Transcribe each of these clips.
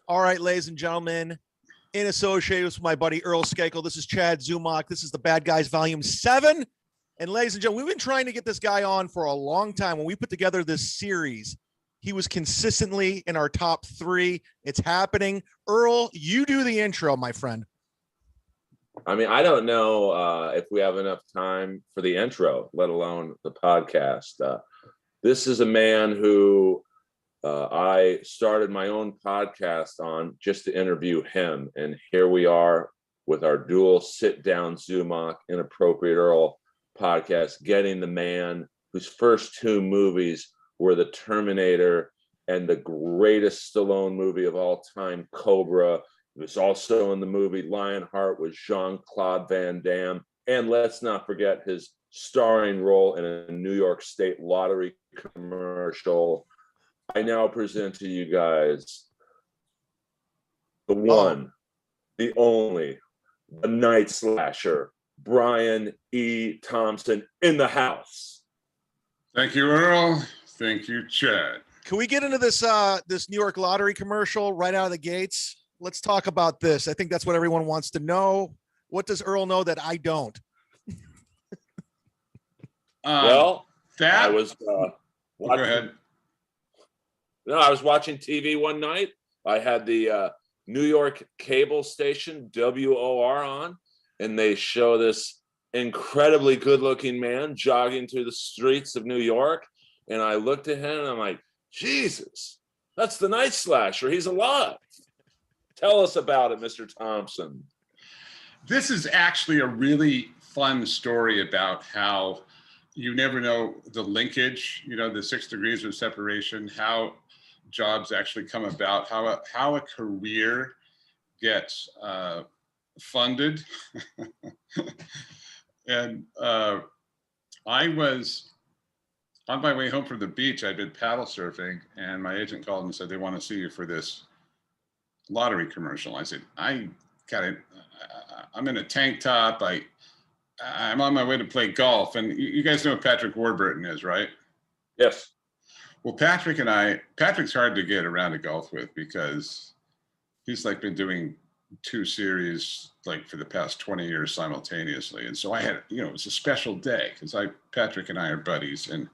All right, ladies and gentlemen, in association with my buddy Earl Skakel, this is Chad Zumock. This is the Bad Guys Volume 7. And ladies and gentlemen, we've been trying to get this guy on for a long time. When we put together this series, he was consistently in our top 3. It's happening. Earl, you do the intro, my friend. I mean, I don't know if we have enough time for the intro, let alone the podcast. This is a man who I started my own podcast on just to interview him. And here we are with our dual sit-down Zumock Inappropriate Earl podcast, getting the man whose first 2 movies were the Terminator and the greatest Stallone movie of all time, Cobra. He was also in the movie Lionheart with Jean-Claude Van Damme. And let's not forget his starring role in a New York State lottery commercial. I now present to you guys the one, the only, the night slasher, Brian E. Thompson in the house. Thank you, Earl. Thank you, Chad. Can we get into this this New York lottery commercial right out of the gates? Let's talk about this. I think that's what everyone wants to know. What does Earl know that I don't? Well, I was go ahead. No, I was watching TV one night. I had the New York cable station WOR on, and they show this incredibly good-looking man jogging through the streets of New York. And I looked at him, and I'm like, Jesus, that's the night slasher. He's alive. Tell us about it, Mr. Thompson. This is actually a really fun story about how you never know the linkage, the 6 degrees of separation, how jobs actually come about, how a career gets funded. And I was on my way home from the beach. I'd been paddle surfing, and my agent called and said they want to see you for this lottery commercial. I said, I'm in a tank top. I'm on my way to play golf. And you guys know who Patrick Warburton is, right? Yes. Well, Patrick's hard to get around to golf with because he's been doing 2 series for the past 20 years simultaneously. And so I had, it was a special day because Patrick and I are buddies. And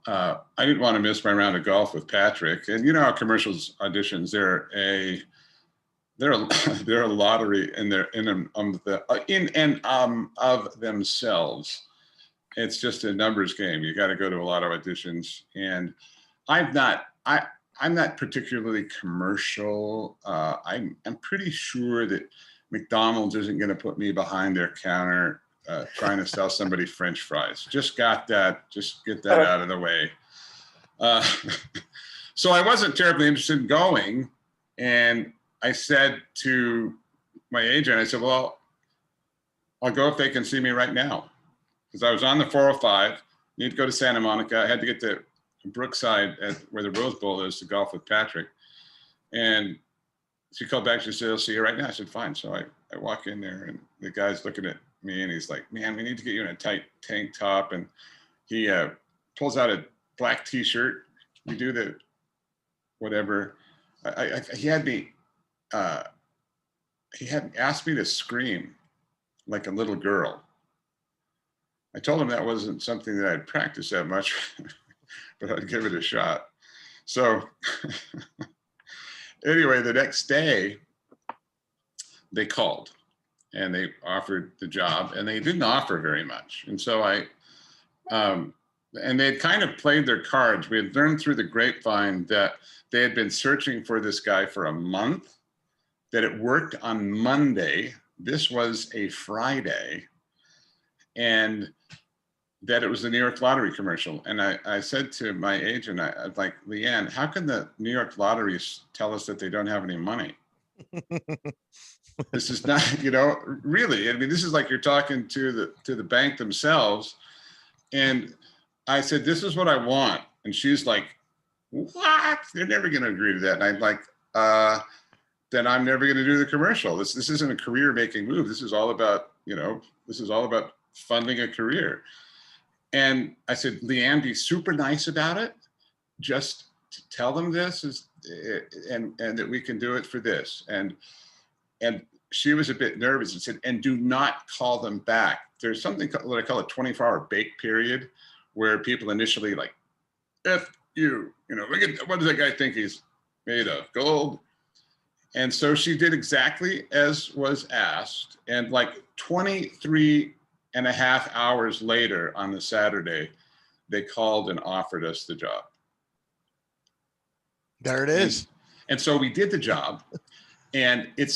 I didn't want to miss my round of golf with Patrick. And you know how commercials auditions, they're a lottery, and they're in and of themselves. It's just a numbers game. You got to go to a lot of auditions, and I'm not particularly commercial. I'm pretty sure that McDonald's isn't going to put me behind their counter trying to sell somebody French fries. Just get that out of the way. So I wasn't terribly interested in going, and I said to my agent, I said, well, I'll go if they can see me right now. Because I was on the 405, need to go to Santa Monica. I had to get to Brookside where the Rose Bowl is to golf with Patrick. And she called back, she said, I'll see you right now. I said, fine. So I walk in there, and the guy's looking at me, and he's like, man, we need to get you in a tight tank top. And he pulls out a black t-shirt. We do the whatever. He had asked me to scream like a little girl. I told him that wasn't something that I'd practiced that much, but I'd give it a shot. So anyway, the next day they called and they offered the job, and they didn't offer very much. And so and they had kind of played their cards. We had learned through the grapevine that they had been searching for this guy for a month, that it worked on Monday. This was a Friday. And that it was the New York Lottery commercial. And I said to my agent, I was like, Leanne, how can the New York lotteries tell us that they don't have any money? This is not, really. I mean, this is like you're talking to the bank themselves. And I said, this is what I want. And she's like, what? They're never going to agree to that. And I'm like, then I'm never going to do the commercial. This isn't a career making move. This is all about, funding a career. And I said, Leanne, be super nice about it. Just to tell them this and that we can do it for this. And she was a bit nervous and said, and do not call them back. There's something what I call a 24-hour bake period, where people initially like, F you, look at, what does that guy think he's made of? Gold. And so she did exactly as was asked. And like 23 and a half hours later on the Saturday, they called and offered us the job. There it is. And so we did the job, and it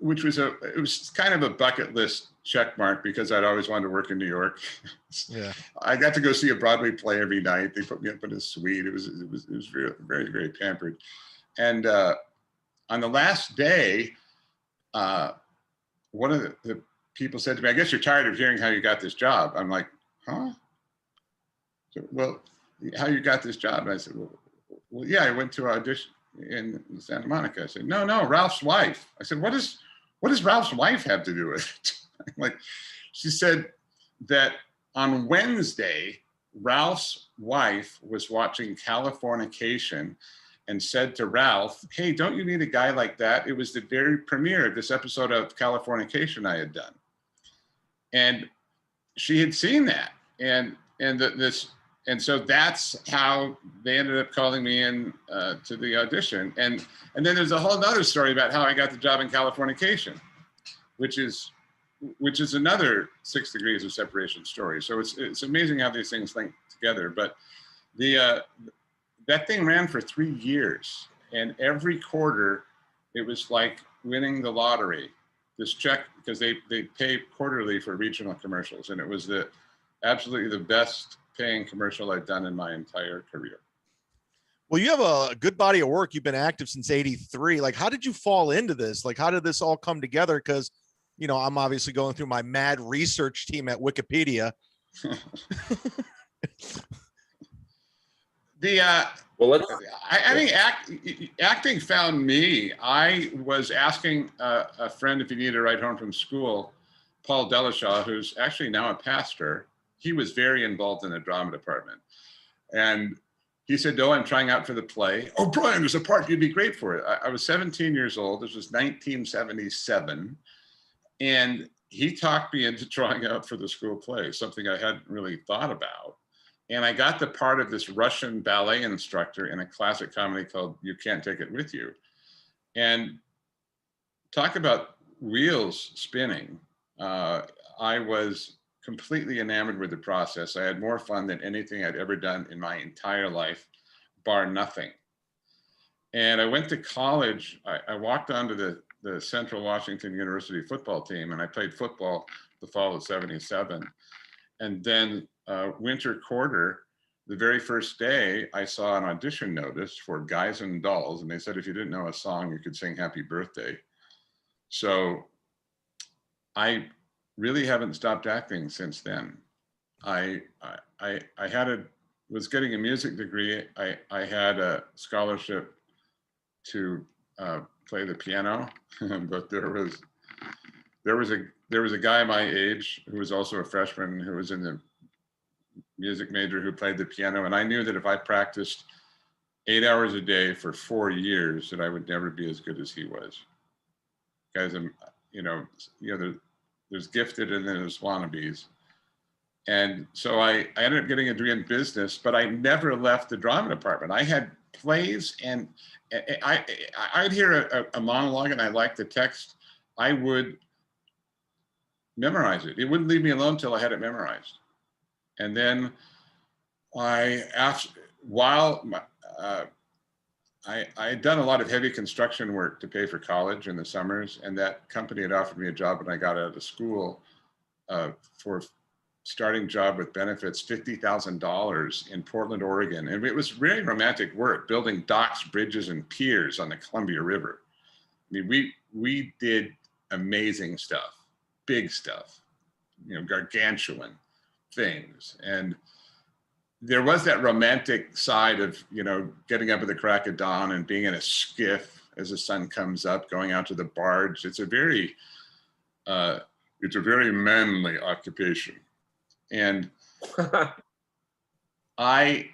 was kind of a bucket list check mark, because I'd always wanted to work in New York. Yeah. I got to go see a Broadway play every night. They put me up in a suite. It was very, very, very pampered. And on the last day, one of the people said to me, I guess you're tired of hearing how you got this job. I'm like, huh? So, well, how you got this job? And I said, well, yeah, I went to audition in Santa Monica. I said, no, Ralph's wife. I said, what does Ralph's wife have to do with it? Like, she said that on Wednesday, Ralph's wife was watching Californication and said to Ralph, hey, don't you need a guy like that? It was the very premiere of this episode of Californication I had done. And she had seen that. And so that's how they ended up calling me in to the audition. And then there's a whole nother story about how I got the job in Californication, which is another 6 degrees of separation story. So it's amazing how these things link together. But that thing ran for 3 years, and every quarter it was like winning the lottery. This check, because they pay quarterly for regional commercials, and it was absolutely the best paying commercial I've done in my entire career. Well, you have a good body of work. You've been active since '83. Like, how did you fall into this? Like, how did this all come together? Because, I'm obviously going through my mad research team at Wikipedia. I think acting found me. I was asking a friend if he needed a ride home from school, Paul Delishaw, who's actually now a pastor. He was very involved in the drama department. And he said, no, I'm trying out for the play. Oh, Brian, there's a part, you'd be great for it. I was 17 years old. This was 1977. And he talked me into trying out for the school play, something I hadn't really thought about. And I got the part of this Russian ballet instructor in a classic comedy called You Can't Take It With You. And talk about wheels spinning. I was completely enamored with the process. I had more fun than anything I'd ever done in my entire life, bar nothing. And I went to college. I walked onto the Central Washington University football team, and I played football the fall of '77. And then winter quarter, the very first day, I saw an audition notice for Guys and Dolls, and they said if you didn't know a song, you could sing Happy Birthday. So I really haven't stopped acting since then. I was getting a music degree. I had a scholarship to play the piano, but there was a guy my age who was also a freshman who was in the music major who played the piano, and I knew that if I practiced 8 hours a day for 4 years, that I would never be as good as he was. Guys, there's gifted and then there's wannabes. And so I ended up getting a degree in business, but I never left the drama department. I had plays, and I'd hear a monologue and I liked the text. I would memorize it. It wouldn't leave me alone until I had it memorized. And then I had done a lot of heavy construction work to pay for college in the summers, and that company had offered me a job when I got out of school for starting job with benefits, $50,000 in Portland, Oregon. And it was really romantic work, building docks, bridges, and piers on the Columbia River. I mean, we did amazing stuff, big stuff, gargantuan things. And there was that romantic side of, getting up at the crack of dawn and being in a skiff as the sun comes up, going out to the barge. It's a very manly occupation. And I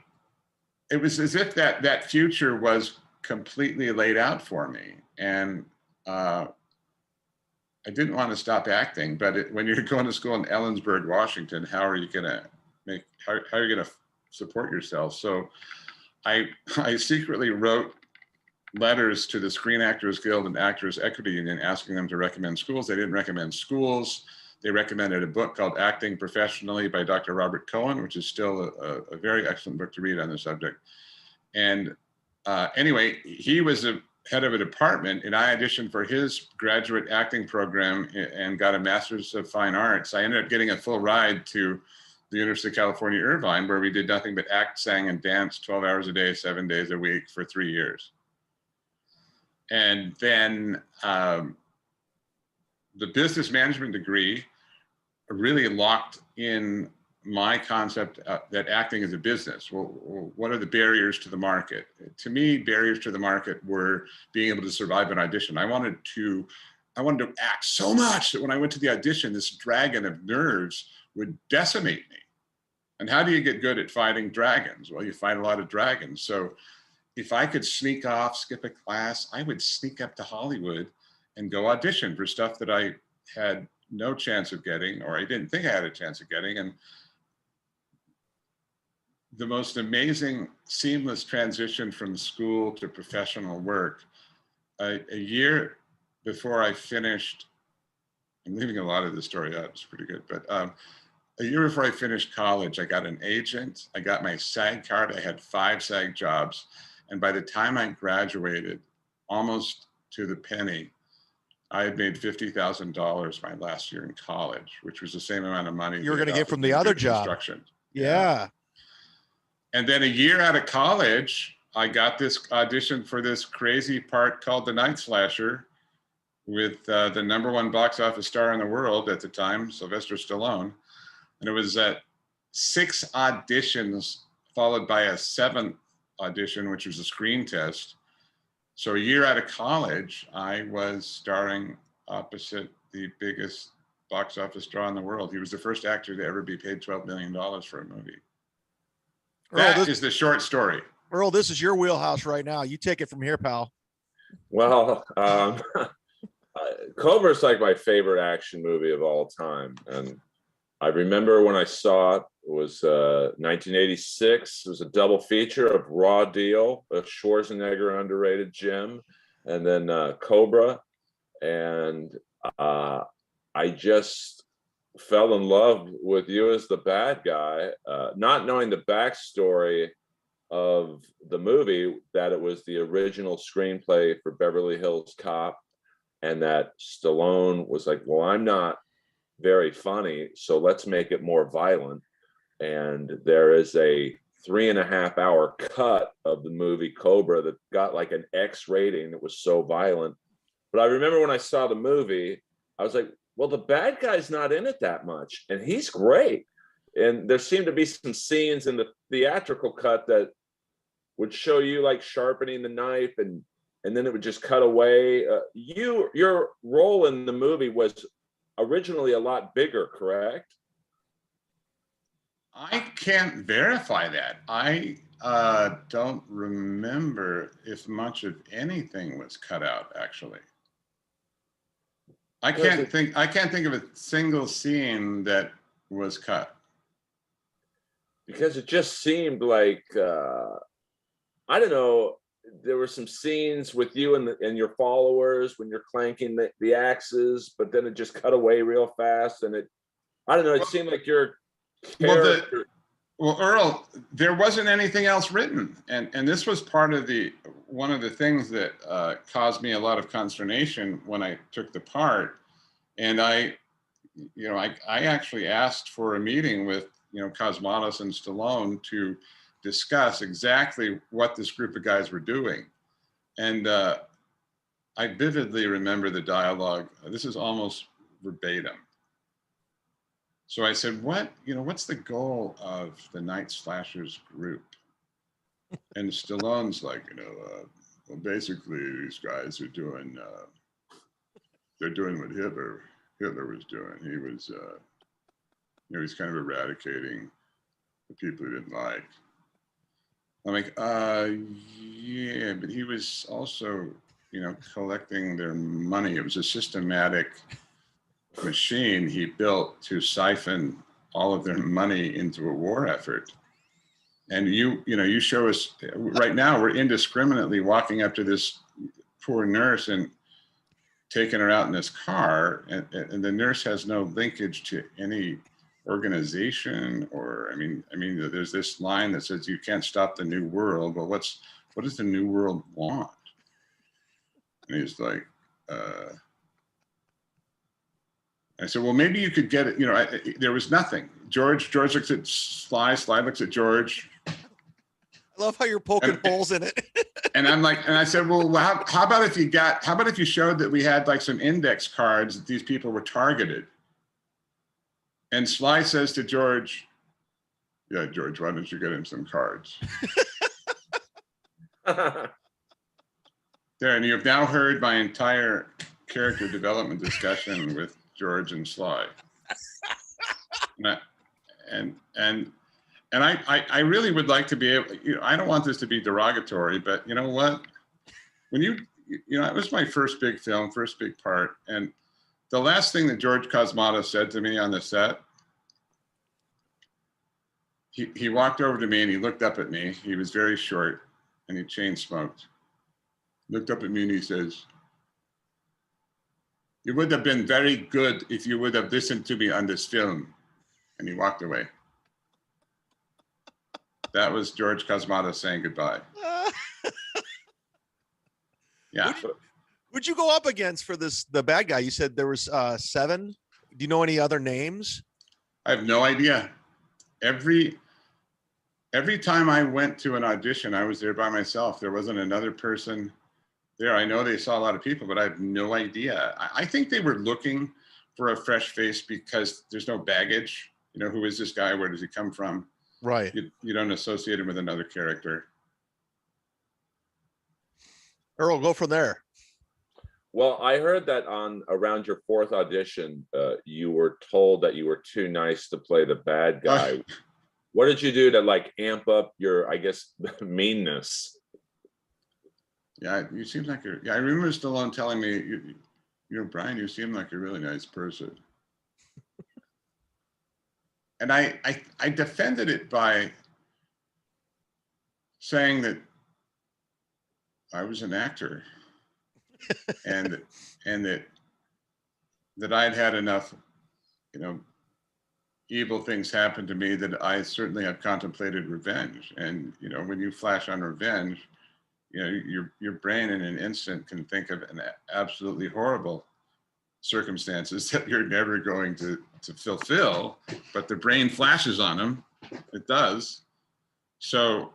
it was as if that future was completely laid out for me. And I didn't want to stop acting, but when you're going to school in Ellensburg, Washington, how are you going to support yourself? So I secretly wrote letters to the Screen Actors Guild and Actors Equity Union asking them to recommend schools. They didn't recommend schools. They recommended a book called Acting Professionally by Dr. Robert Cohen, which is still a very excellent book to read on the subject. And anyway, he was a head of a department, and I auditioned for his graduate acting program and got a Master's of Fine Arts. I ended up getting a full ride to the University of California, Irvine, where we did nothing but act, sang, and dance 12 hours a day, 7 days a week for 3 years. And then the business management degree really locked in my concept that acting is a business. Well, what are the barriers to the market? To me, barriers to the market were being able to survive an audition. I wanted to act so much that when I went to the audition, this dragon of nerves would decimate me. And how do you get good at fighting dragons? Well, you fight a lot of dragons. So if I could sneak off, skip a class, I would sneak up to Hollywood and go audition for stuff that I had no chance of getting, or I didn't think I had a chance of getting. And the most amazing seamless transition from school to professional work, a year before I finished, I'm leaving a lot of the story out, it's pretty good, but a year before I finished college, I got an agent, I got my SAG card, I had 5 SAG jobs. And by the time I graduated, almost to the penny, I had made $50,000 my last year in college, which was the same amount of money you were going to get from the other job. Construction. Yeah. And then a year out of college, I got this audition for this crazy part called The Night Slasher with the #1 box office star in the world at the time, Sylvester Stallone. And it was 6 auditions followed by a 7th audition, which was a screen test. So a year out of college, I was starring opposite the biggest box office draw in the world. He was the first actor to ever be paid $12 million for a movie. That is the short story. Earl, this is your wheelhouse right now. You take it from here, pal. Well, Cobra is like my favorite action movie of all time. And I remember when I saw it, it was 1986. It was a double feature of Raw Deal, a Schwarzenegger underrated gem, and then Cobra. And I just fell in love with you as the bad guy, not knowing the backstory of the movie, that it was the original screenplay for Beverly Hills Cop, and that Stallone was like, well, I'm not very funny, so let's make it more violent. And there is a 3.5-hour cut of the movie Cobra that got like an X rating. It was so violent. But I remember when I saw the movie, I was like, well, the bad guy's not in it that much, and he's great. And there seemed to be some scenes in the theatrical cut that would show you like sharpening the knife, and then it would just cut away. Your role in the movie was originally a lot bigger, correct? I can't verify that. I don't remember if much of anything was cut out, actually. I can't think of a single scene that was cut. Because it just seemed like I don't know, there were some scenes with you and your followers when you're clanking the axes, but then it just cut away real fast, and I don't know, it seemed like your character. Well, Earl, there wasn't anything else written, and this was part of one of the things that caused me a lot of consternation when I took the part. And I actually asked for a meeting with Cosmatos and Stallone to discuss exactly what this group of guys were doing. And I vividly remember the dialogue. This is almost verbatim. So I said, what's the goal of the Night Slashers group? And Stallone's like, well, basically these guys are doing, they're doing what Hitler was doing. He was, he's kind of eradicating the people he didn't like. I'm like, yeah, but he was also, collecting their money. It was a systematic machine he built to siphon all of their money into a war effort. And you show us right now, we're indiscriminately walking up to this poor nurse and taking her out in this car, and the nurse has no linkage to any organization or, I mean, there's this line that says you can't stop the new world. Well, what does the new world want? And he's like, I said, well, maybe you could get it. There was nothing. George looks at Sly looks at George. I love how you're poking holes in it. And I'm like, and I said, well, how about if you showed that we had like some index cards that these people were targeted? And Sly says to George, yeah, George, why don't you get him some cards? There, and you've now heard my entire character development discussion with George and Sly. And I really would like to be able, I don't want this to be derogatory, but you know what? When it was my first big film, first big part. And the last thing that George Cosmatos said to me on the set, he walked over to me and he looked up at me. He was very short and he chain smoked. Looked up at me and he says, "You would have been very good if you would have listened to me on this film." And he walked away. That was George Cosmatos saying goodbye. Yeah. Who'd you go up against for the bad guy? You said there was 7. Do you know any other names? I have no idea. Every time I went to an audition, I was there by myself. There wasn't another person there. I know they saw a lot of people, but I have no idea. I think they were looking for a fresh face because there's no baggage. Who is this guy? Where does he come from? Right. You don't associate him with another character. Earl, go from there. Well, I heard that around your 4th audition, you were told that you were too nice to play the bad guy. What did you do to like amp up your, I guess, meanness? Yeah, you seem like I remember Stallone telling me, Brian, you seem like a really nice person. And I defended it by saying that I was an actor and that I'd had enough, evil things happen to me that I certainly have contemplated revenge. And, when you flash on revenge, your brain in an instant can think of an absolutely horrible circumstances that you're never going to fulfill, but the brain flashes on them. It does. So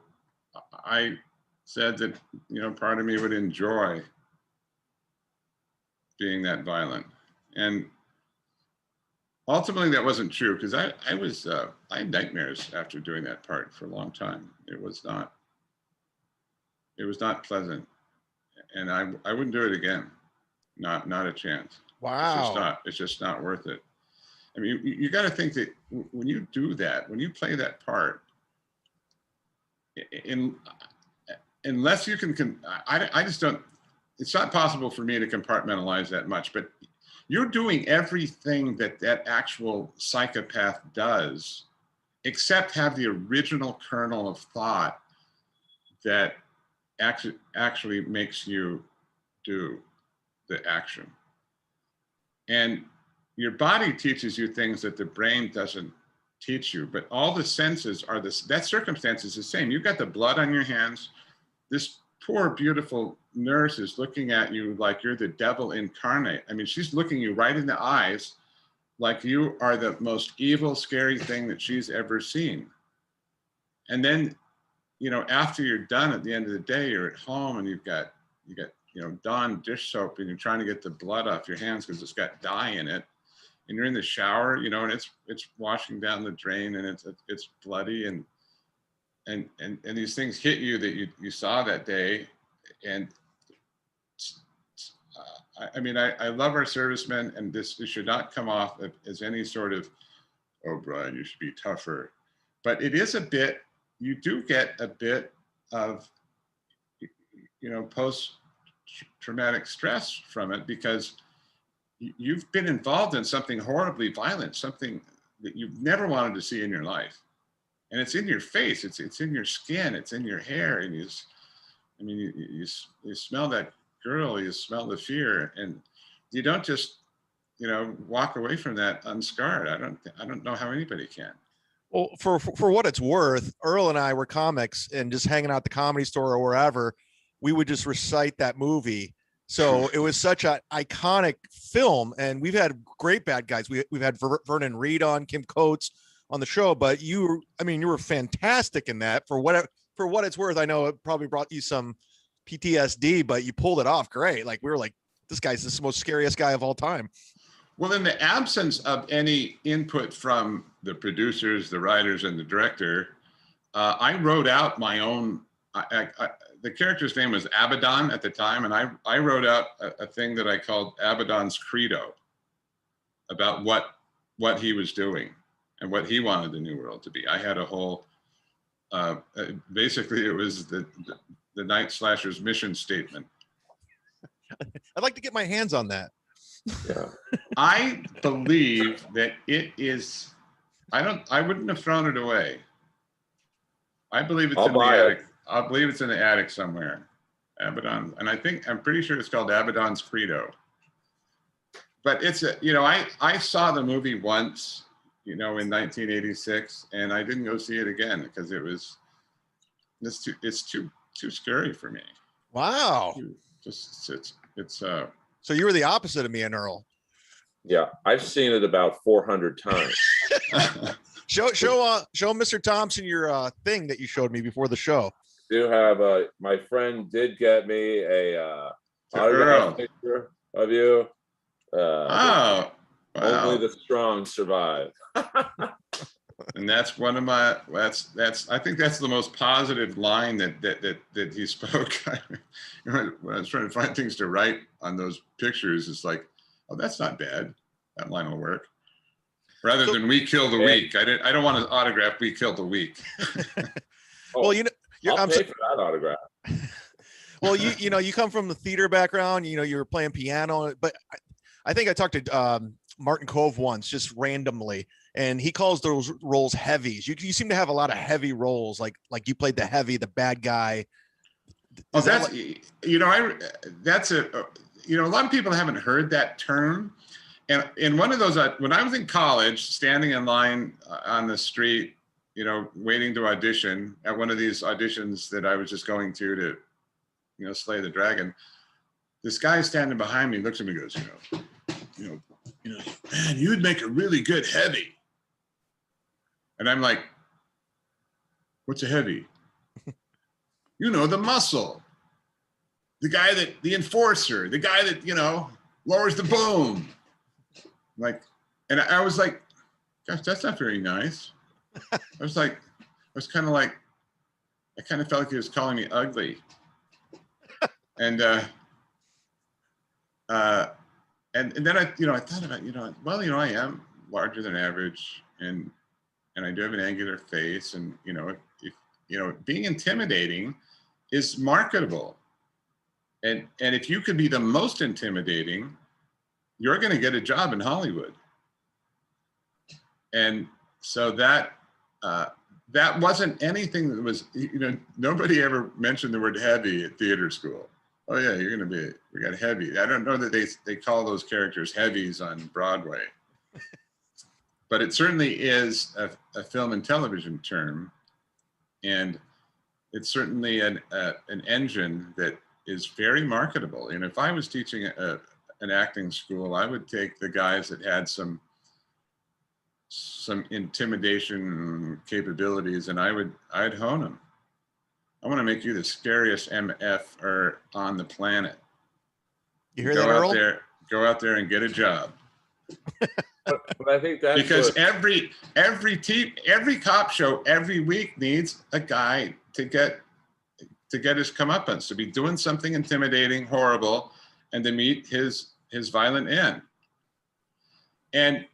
I said that, part of me would enjoy being that violent. And ultimately that wasn't true because I had nightmares after doing that part for a long time. It was not pleasant. And I wouldn't do it again. Not a chance. Wow. It's just not worth it. I mean, you got to think that when you do that, when you play that part, unless you can, I just don't, it's not possible for me to compartmentalize that much, but you're doing everything that actual psychopath does, except have the original kernel of thought that actually makes you do the action. And your body teaches you things that the brain doesn't teach you, but all the senses are that circumstance is the same. You've got the blood on your hands. This poor, beautiful nurse is looking at you like you're the devil incarnate. I mean, she's looking you right in the eyes like you are the most evil, scary thing that she's ever seen. And then, after you're done at the end of the day, you're at home and you've got Dawn dish soap and you're trying to get the blood off your hands because it's got dye in it. And you're in the shower, and it's washing down the drain and it's bloody and these things hit you that you saw that day. And I love our servicemen, and this should not come off as any sort of, oh, Brian, you should be tougher. But it is a bit, you do get a bit of post-traumatic stress from it, because you've been involved in something horribly violent, something that you've never wanted to see in your life. And it's in your face, it's in your skin, it's in your hair. And you smell that girl, you smell the fear, and you don't just, walk away from that unscarred. I don't know how anybody can. Well, for what it's worth, Earl and I were comics and just hanging out at the Comedy Store or wherever, we would just recite that movie. So it was such an iconic film, and we've had great bad guys. We've had Vernon Reed on, Kim Coates on the show, but you were fantastic in that. For what it's worth, I know it probably brought you some PTSD, but you pulled it off great. Like, we were like, this guy's the most scariest guy of all time. Well, in the absence of any input from the producers, the writers, and the director, I wrote out my own. The character's name was Abaddon at the time, and I wrote out a thing that I called Abaddon's Credo about what he was doing and what he wanted the new world to be. I had a whole. Basically, it was the Night Slasher's mission statement. I'd like to get my hands on that. Yeah. I believe that it is. I wouldn't have thrown it away. I believe it's in the attic. I believe it's in the attic somewhere. Abaddon, and I'm pretty sure it's called Abaddon's Credo. But it's I saw the movie once, in 1986, and I didn't go see it again because it's too scary for me. Wow. So you were the opposite of me and Earl. Yeah, I've seen it about 400 times. Show Mr. Thompson your thing that you showed me before the show. Do have my friend did get me a autograph picture of you. Wow. Only the strong survive. And that's one of my. I think that's the most positive line that he spoke. When I was trying to find things to write on those pictures, it's like, oh, that's not bad. That line will work. Rather than "We kill the weak." I don't want to autograph "We kill the weak." Well, I'll pay for that autograph. Well, you come from the theater background. You were playing piano, but I think I talked to Martin Kove once, just randomly, and he calls those roles heavies. You seem to have a lot of heavy roles, like you played the heavy, the bad guy. Oh, that's a lot of people haven't heard that term. And in one of those, when I was in college, standing in line on the street, waiting to audition at one of these auditions that I was just going to slay the dragon, this guy standing behind me looks at me and goes, man, you'd make a really good heavy. And I'm like, what's a heavy? The muscle, the enforcer, the guy that, lowers the boom. And I was like, gosh, that's not very nice. I kind of felt like he was calling me ugly. And then I thought about, I am larger than average, and I do have an angular face, and if being intimidating is marketable, and if you could be the most intimidating, you're going to get a job in Hollywood. And so that wasn't anything that was, nobody ever mentioned the word heavy at theater school. Oh yeah, we got heavy. I don't know that they call those characters heavies on Broadway, but it certainly is a film and television term. And it's certainly an engine that is very marketable. And if I was teaching an acting school, I would take the guys that had some intimidation capabilities, and I'd hone them. I want to make you the scariest MF on the planet. You hear that, Earl? Go out there and get a job. But I think that's because every cop show every week needs a guy to get his comeuppance, to be doing something intimidating, horrible, and to meet his violent end. And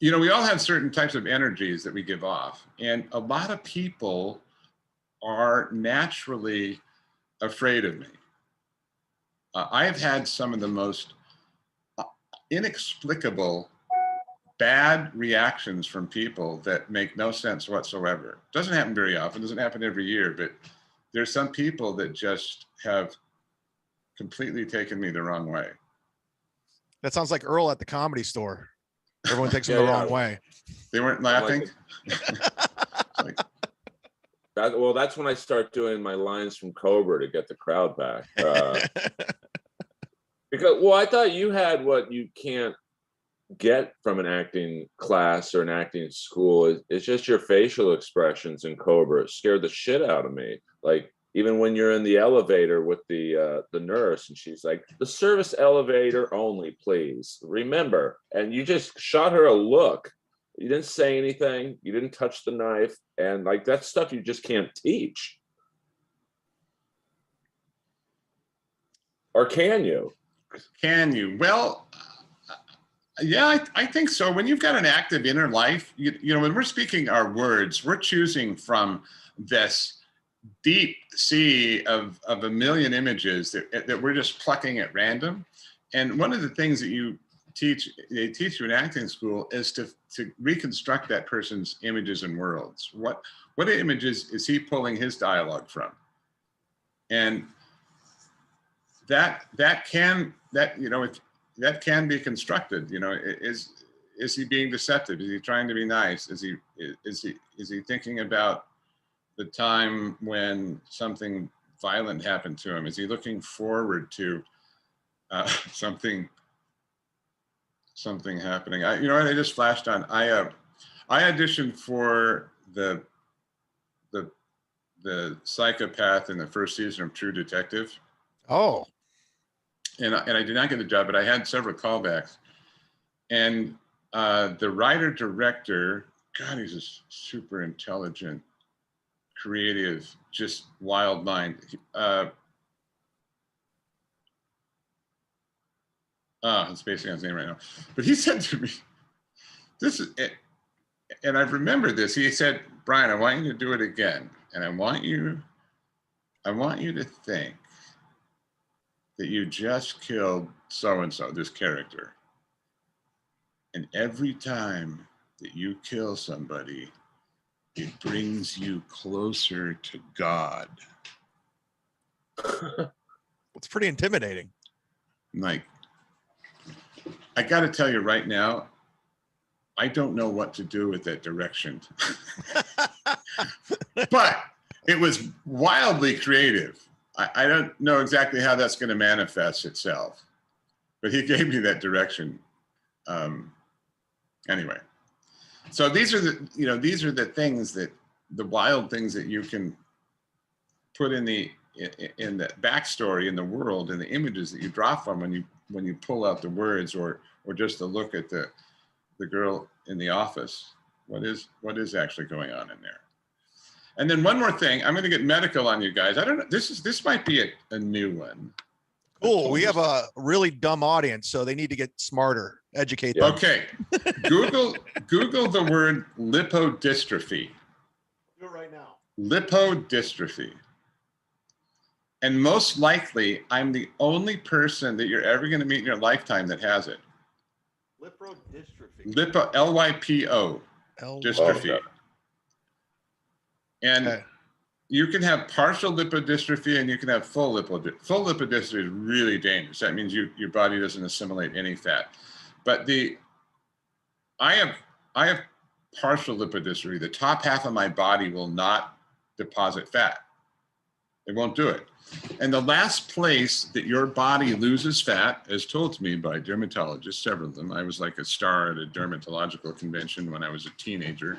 we all have certain types of energies that we give off, and a lot of people are naturally afraid of me. I have had some of the most inexplicable bad reactions from people that make no sense whatsoever. Doesn't happen very often, doesn't happen every year, but there's some people that just have completely taken me the wrong way. That sounds like Earl at the Comedy Store. Everyone takes him the wrong way. They weren't laughing. Like, well, that's when I start doing my lines from Cobra to get the crowd back. Because, well, I thought you had what you can't get from an acting class or an acting school. It's just your facial expressions in Cobra. It scared the shit out of me. Like, even when you're in the elevator with the nurse and she's like, the service elevator only, please. Remember. And you just shot her a look. You didn't say anything. You didn't touch the knife. And like, that's stuff you just can't teach. Or can you? Can you? Well, yeah, I think so. When you've got an active inner life, you know, when we're speaking our words, we're choosing from this deep sea of a million images that we're just plucking at random. And one of the things that they teach you in acting school is to reconstruct that person's images and worlds. What images is he pulling his dialogue from? And that can be constructed. You know, is he being deceptive? Is he trying to be nice? Is he thinking about the time when something violent happened to him? Is he looking forward to something happening? You know what? I just flashed on. I auditioned for the psychopath in the first season of True Detective. Oh. And I did not get the job, but I had several callbacks. And the writer-director, God, he's a super intelligent, creative, just wild mind. It's basically on his name right now. But he said to me, this is it. And I remember this. He said, Brian, I want you to do it again. And I want you to think that you just killed so-and-so, this character. And every time that you kill somebody, it brings you closer to God. It's pretty intimidating. Like, I got to tell you right now, I don't know what to do with that direction. But it was wildly creative. I don't know exactly how that's going to manifest itself, but he gave me that direction. Anyway, so these are the things the wild things that you can put in the backstory, in the world, in the images that you draw from when you pull out the words or just to look at the girl in the office. What is actually going on in there? And then one more thing, I'm going to get medical on you guys. I don't know. This might be a new one. Cool. We have a really dumb audience, so they need to get smarter. Educate them. Okay. Google the word lipodystrophy. Do it right now. Lipodystrophy. And most likely, I'm the only person that you're ever going to meet in your lifetime that has it. Lipodystrophy. L-Y-P-O. Dystrophy. Okay. And you can have partial lipodystrophy and you can have full lipodystrophy. Full lipodystrophy is really dangerous. That means your body doesn't assimilate any fat. But I have partial lipodystrophy. The top half of my body will not deposit fat. It won't do it. And the last place that your body loses fat, as told to me by dermatologists, several of them, I was like a star at a dermatological convention when I was a teenager,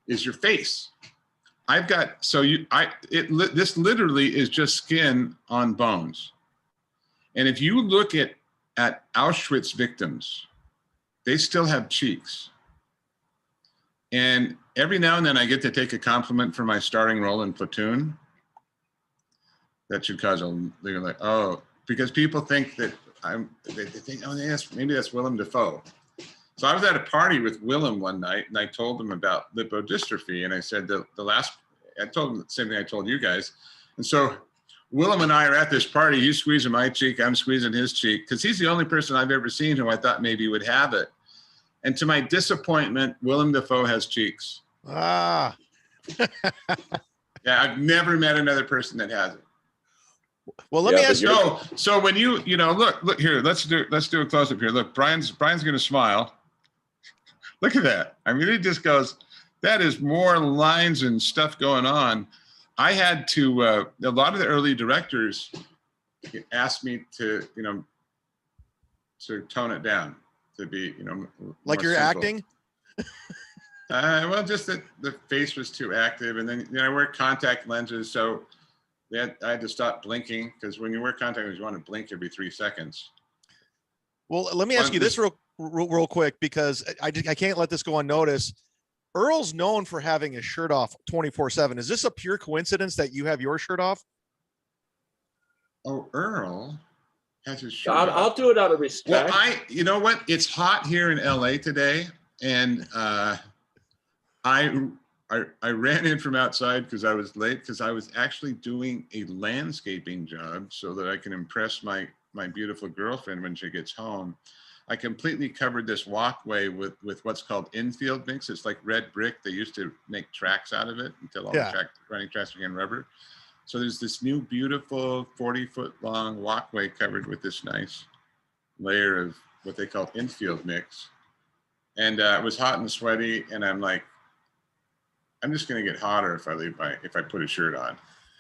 is your face. This literally is just skin on bones. And if you look at Auschwitz victims, they still have cheeks. And every now and then I get to take a compliment for my starring role in Platoon. That should cause they're like, oh, because people think that they think, oh, yes, maybe that's Willem Dafoe. So I was at a party with Willem one night and I told him about lipodystrophy. And I said the last, I told him the same thing I told you guys. And so Willem and I are at this party. He's squeezing my cheek. I'm squeezing his cheek because he's the only person I've ever seen who I thought maybe would have it. And to my disappointment, Willem Dafoe has cheeks. Ah. Yeah, I've never met another person that has it. Well, let me ask you. So when you know, look here, let's do a close up here. Look, Brian's going to smile. Look at that. I mean, it just goes, that is more lines and stuff going on. I had to, a lot of the early directors asked me to, to tone it down, to be, like you're simple. acting? Well, just that the face was too active. And then, I wear contact lenses. So I had to stop blinking because when you wear contact lenses, you want to blink every 3 seconds. Well, let me ask you this real quick, because I can't let this go unnoticed. Earl's known for having his shirt off 24/7. Is this a pure coincidence that you have your shirt off? Oh, Earl has his shirt off. I'll do it out of respect. Well, you know what? It's hot here in LA today, and I ran in from outside because I was late because I was actually doing a landscaping job so that I can impress my beautiful girlfriend when she gets home. I completely covered this walkway with what's called infield mix. It's like red brick. They used to make tracks out of it until all the running tracks became rubber. So there's this new beautiful 40-foot long walkway covered with this nice layer of what they call infield mix. And it was hot and sweaty. And I'm like, I'm just going to get hotter if I put a shirt on.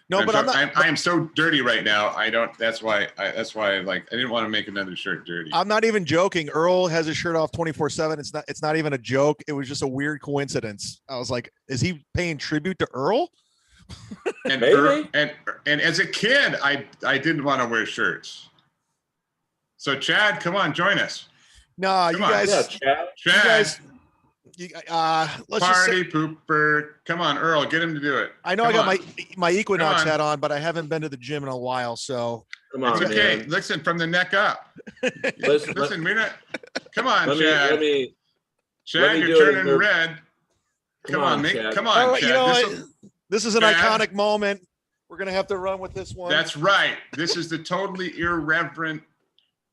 No, but I am so dirty right now. That's why I didn't want to make another shirt dirty. I'm not even joking. Earl has his shirt off 24/7. It's not even a joke. It was just a weird coincidence. I was like, is he paying tribute to Earl? And maybe. And as a kid, I didn't want to wear shirts. So Chad, come on, join us. No, you guys. Yeah, Chad. You guys. Let's Party pooper. Come on, Earl, get him to do it. I know I got my Equinox hat on, but I haven't been to the gym in a while, so come on. It's okay. Man. Listen, from the neck up. Listen, we're not. Come on, Chad. Chad, you're turning red. Come on, Chad. Come on, Chad. This is an iconic moment. We're gonna have to run with this one. That's right. This is the totally irreverent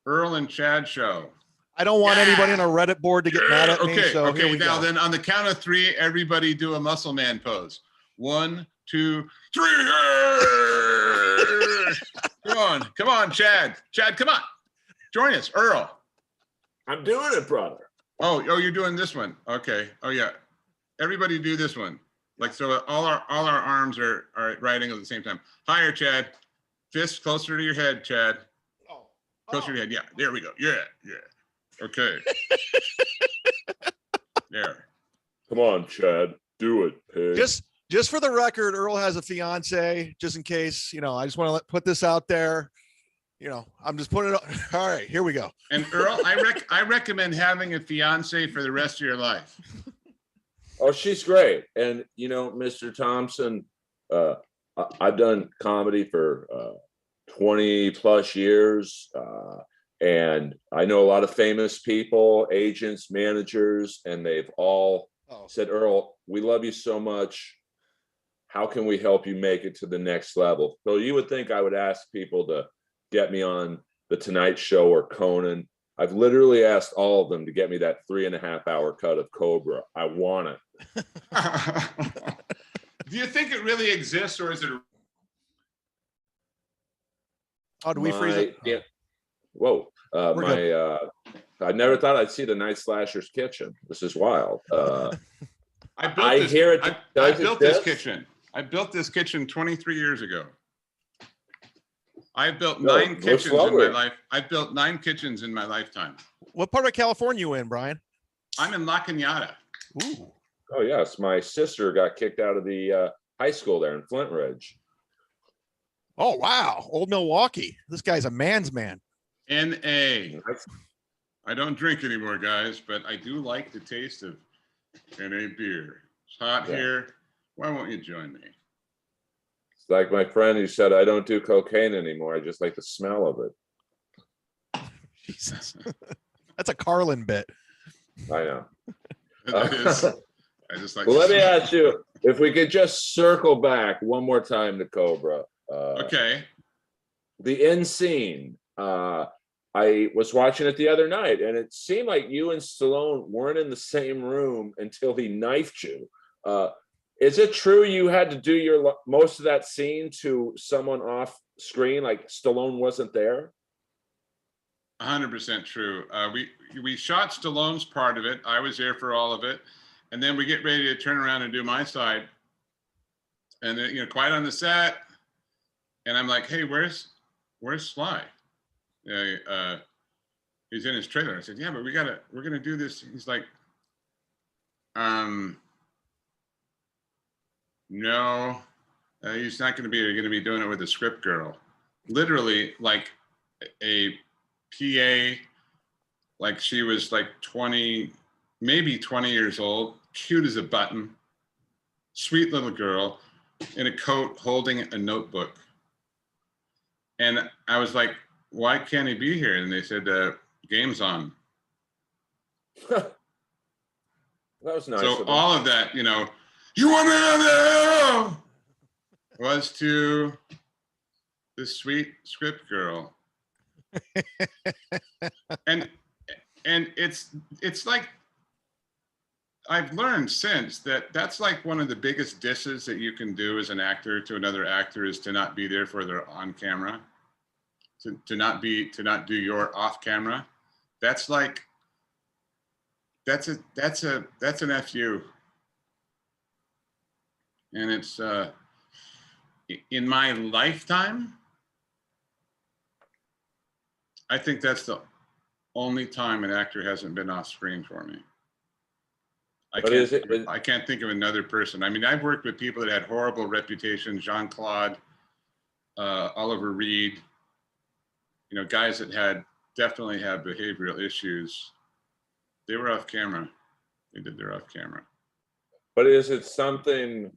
Earl and Chad show. I don't want anybody on a Reddit board to get mad at me. So okay. Now then, on the count of 3, everybody do a muscle man pose. 1, 2, 3. Come on, Chad. Chad, come on. Join us, Earl. I'm doing it, brother. Oh, you're doing this one. Okay. Oh yeah. Everybody do this one. Like so, all our arms are at right angles at the same time. Higher, Chad. Fist closer to your head, Chad. Closer to your head. Yeah. There we go. Yeah. Okay. There. Come on, Chad. Do it, pig. Just for the record, Earl has a fiance, just in case, I just want to put this out there. I'm just putting it. All right, here we go. And Earl, I recommend having a fiance for the rest of your life. Oh, she's great. And, Mr. Thompson, I've done comedy for 20 plus years. And I know a lot of famous people, agents, managers, and they've all said, Earl, we love you so much. How can we help you make it to the next level? So you would think I would ask people to get me on The Tonight Show or Conan. I've literally asked all of them to get me that 3.5-hour cut of Cobra. I want it. Do you think it really exists, or is it? Oh, do we freeze it? Yeah. Whoa. I never thought I'd see the Night Slasher's kitchen. This is wild. I built this kitchen 23 years ago. I built 9 kitchens in my life. I built 9 kitchens in my lifetime. What part of California you in, Brian? I'm in La Cañada. Ooh. Oh yes, my sister got kicked out of the high school there in Flint Ridge. Oh wow, old Milwaukee. This guy's a man's man. N.A. I don't drink anymore, guys, but I do like the taste of N.A. beer. It's hot here. Why won't you join me? It's like my friend who said, I don't do cocaine anymore. I just like the smell of it. Jesus. That's a Carlin bit. I know. It is. I just like. Well, let me ask you if we could just circle back one more time to Cobra. Okay. The end scene. I was watching it the other night, and it seemed like you and Stallone weren't in the same room until he knifed you. Is it true you had to do your most of that scene to someone off screen, like Stallone wasn't there? 100% true. We shot Stallone's part of it. I was there for all of it, and then we get ready to turn around and do my side, and then, quiet on the set, and I'm like, hey, where's Sly? He's in his trailer. I said, yeah, but we're gonna do this. He's like, no, he's not gonna be. You're gonna be doing it with a script girl, literally like a PA, like she was like 20, maybe 20 years old, cute as a button, sweet little girl in a coat holding a notebook. And I was like, why can't he be here? And they said, game's on. That was nice. So all of that, you want me to know, was to the sweet script girl. and it's like, I've learned since that's like one of the biggest disses that you can do as an actor to another actor is to not be there for their on camera, to not do your off camera. That's like, that's an FU. And it's in my lifetime, I think that's the only time an actor hasn't been off screen for me. I can't think of another person. I mean, I've worked with people that had horrible reputations, Jean-Claude, Oliver Reed, guys that definitely have behavioral issues. They were off camera. They did their off camera. But is it something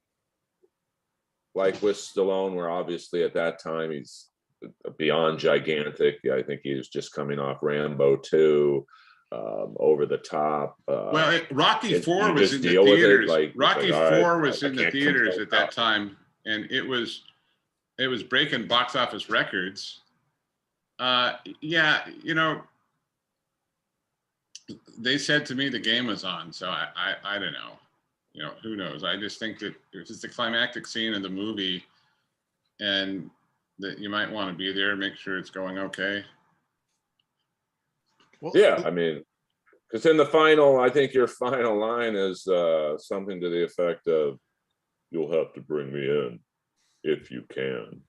like with Stallone, where obviously at that time he's beyond gigantic? I think he was just coming off Rambo 2, over the top. Rocky 4 was in the theaters. Rocky 4 was in the theaters at that time, and it was breaking box office records. They said to me the game was on, so I don't know. Who knows? I just think that if it's the climactic scene of the movie, and that you might want to be there, make sure it's going okay. Well, yeah, I mean, because in the final, I think your final line is something to the effect of, "You'll have to bring me in if you can.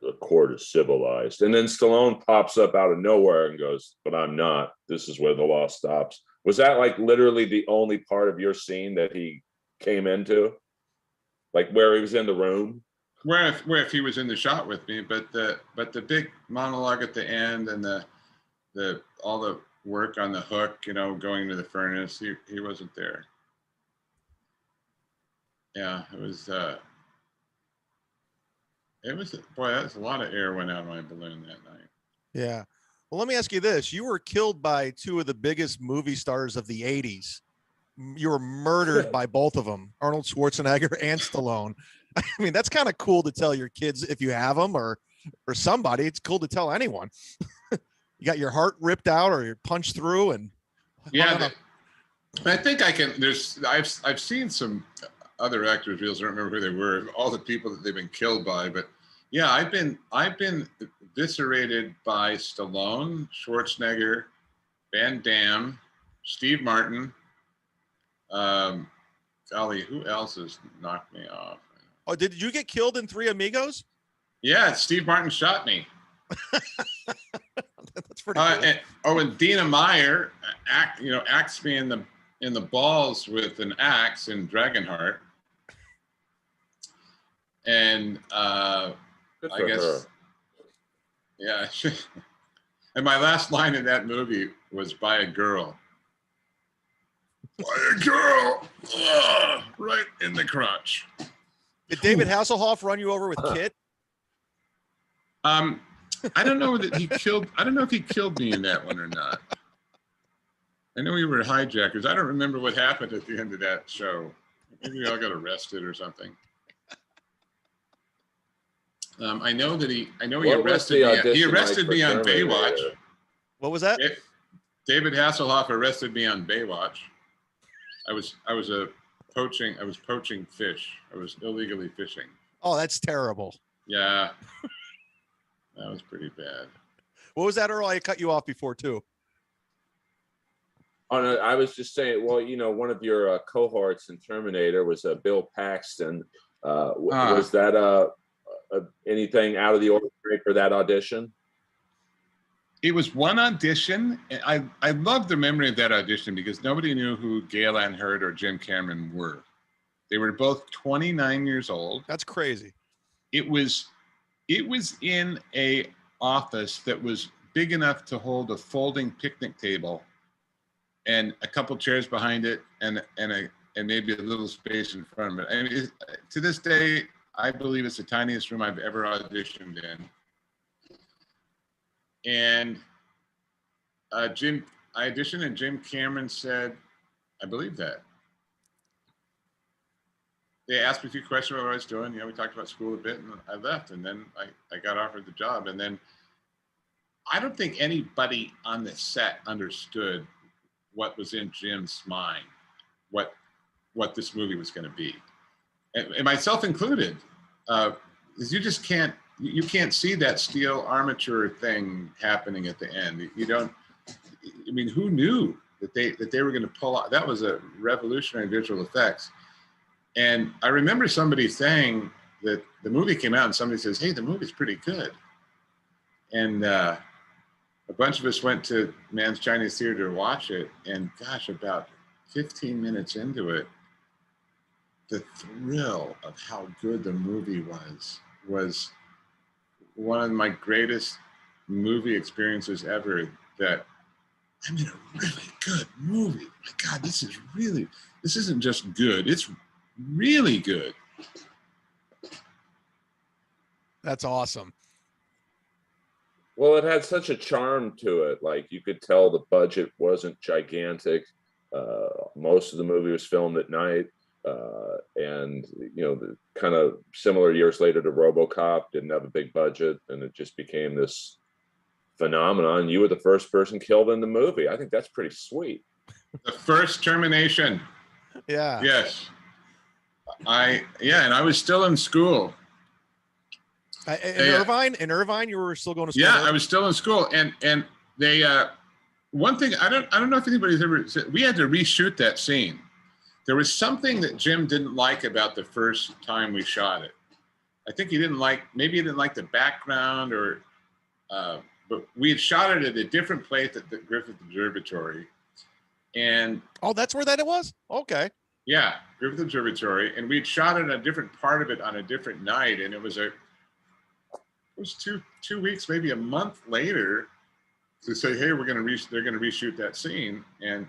The court is civilized." And then Stallone pops up out of nowhere and goes, "But I'm not. This is where the law stops." Was that like literally the only part of your scene that he came into? Like where he was in the room? Where if he was in the shot with me, but the big monologue at the end and the all the work on the hook, going to the furnace, he wasn't there. Yeah, it was boy, that's a lot of air went out of my balloon that night. Yeah. Well, let me ask you this. You were killed by two of the biggest movie stars of the 80s. You were murdered by both of them, Arnold Schwarzenegger and Stallone. I mean, that's kind of cool to tell your kids if you have them or somebody. It's cool to tell anyone. You got your heart ripped out or you're punched through. And yeah, I think I can. I've seen some other actors' reels. I don't remember who they were. All the people that they've been killed by, but yeah, I've been eviscerated by Stallone, Schwarzenegger, Van Damme, Steve Martin. Golly, who else has knocked me off? Oh, did you get killed in Three Amigos? Yeah, Steve Martin shot me. That's pretty cool. And Dina Meyer axed me in the balls with an axe in Dragonheart. And I guess her. Yeah. And my last line in that movie was "by a girl." By a girl, right in the crotch. Did David Hasselhoff run you over with Kit? I don't know that he killed. I don't know if he killed me in that one or not. I know we were hijackers. I don't remember what happened at the end of that show. Maybe we all got arrested or something. I know that he arrested me. He arrested me on Baywatch. What was that? David Hasselhoff arrested me on Baywatch. I was poaching fish. I was illegally fishing. Oh, that's terrible. Yeah. That was pretty bad. What was that, Earl? I cut you off before too. Oh, no, I was just saying, well, one of your cohorts in Terminator was Bill Paxton. Was that anything out of the ordinary for that audition? It was one audition. I love the memory of that audition because nobody knew who Gale Ann Hurd or Jim Cameron were. They were both 29 years old. That's crazy. It was in a office that was big enough to hold a folding picnic table and a couple chairs behind it and maybe a little space in front of it. I mean, to this day, I believe it's the tiniest room I've ever auditioned in. And I auditioned and Jim Cameron said, I believe that. They asked me a few questions about what I was doing. We talked about school a bit and I left and then I got offered the job. And then I don't think anybody on the set understood what was in Jim's mind, what this movie was going to be. And myself included, because you just can't see that steel armature thing happening at the end. You don't. I mean, who knew that they were going to pull out? That was a revolutionary visual effects. And I remember somebody saying that the movie came out, and somebody says, "Hey, the movie's pretty good." And a bunch of us went to Mann's Chinese Theater to watch it. And gosh, about 15 minutes into it, the thrill of how good the movie was one of my greatest movie experiences ever. That I'm in a really good movie. My God, this isn't just good, it's really good. That's awesome. Well, it had such a charm to it. Like, you could tell the budget wasn't gigantic. Most of the movie was filmed at night. And, you know, the kind of similar years later to RoboCop, didn't have a big budget, and it just became this phenomenon. You were the first person killed in the movie. I think that's pretty sweet. The first termination. Yeah. Yes. And I was still in school. In Irvine, you were still going to school? Yeah, I was still in school, and they one thing I don't know if anybody's ever said, we had to reshoot that scene. There was something that Jim didn't like about the first time we shot it. I think maybe he didn't like the background, or but we had shot it at a different place at the Griffith Observatory, and that's where it was. Okay. Yeah, Griffith Observatory, and we'd shot it a different part of it on a different night, and it was two weeks, maybe a month later, to say, hey, they're going to reshoot that scene, and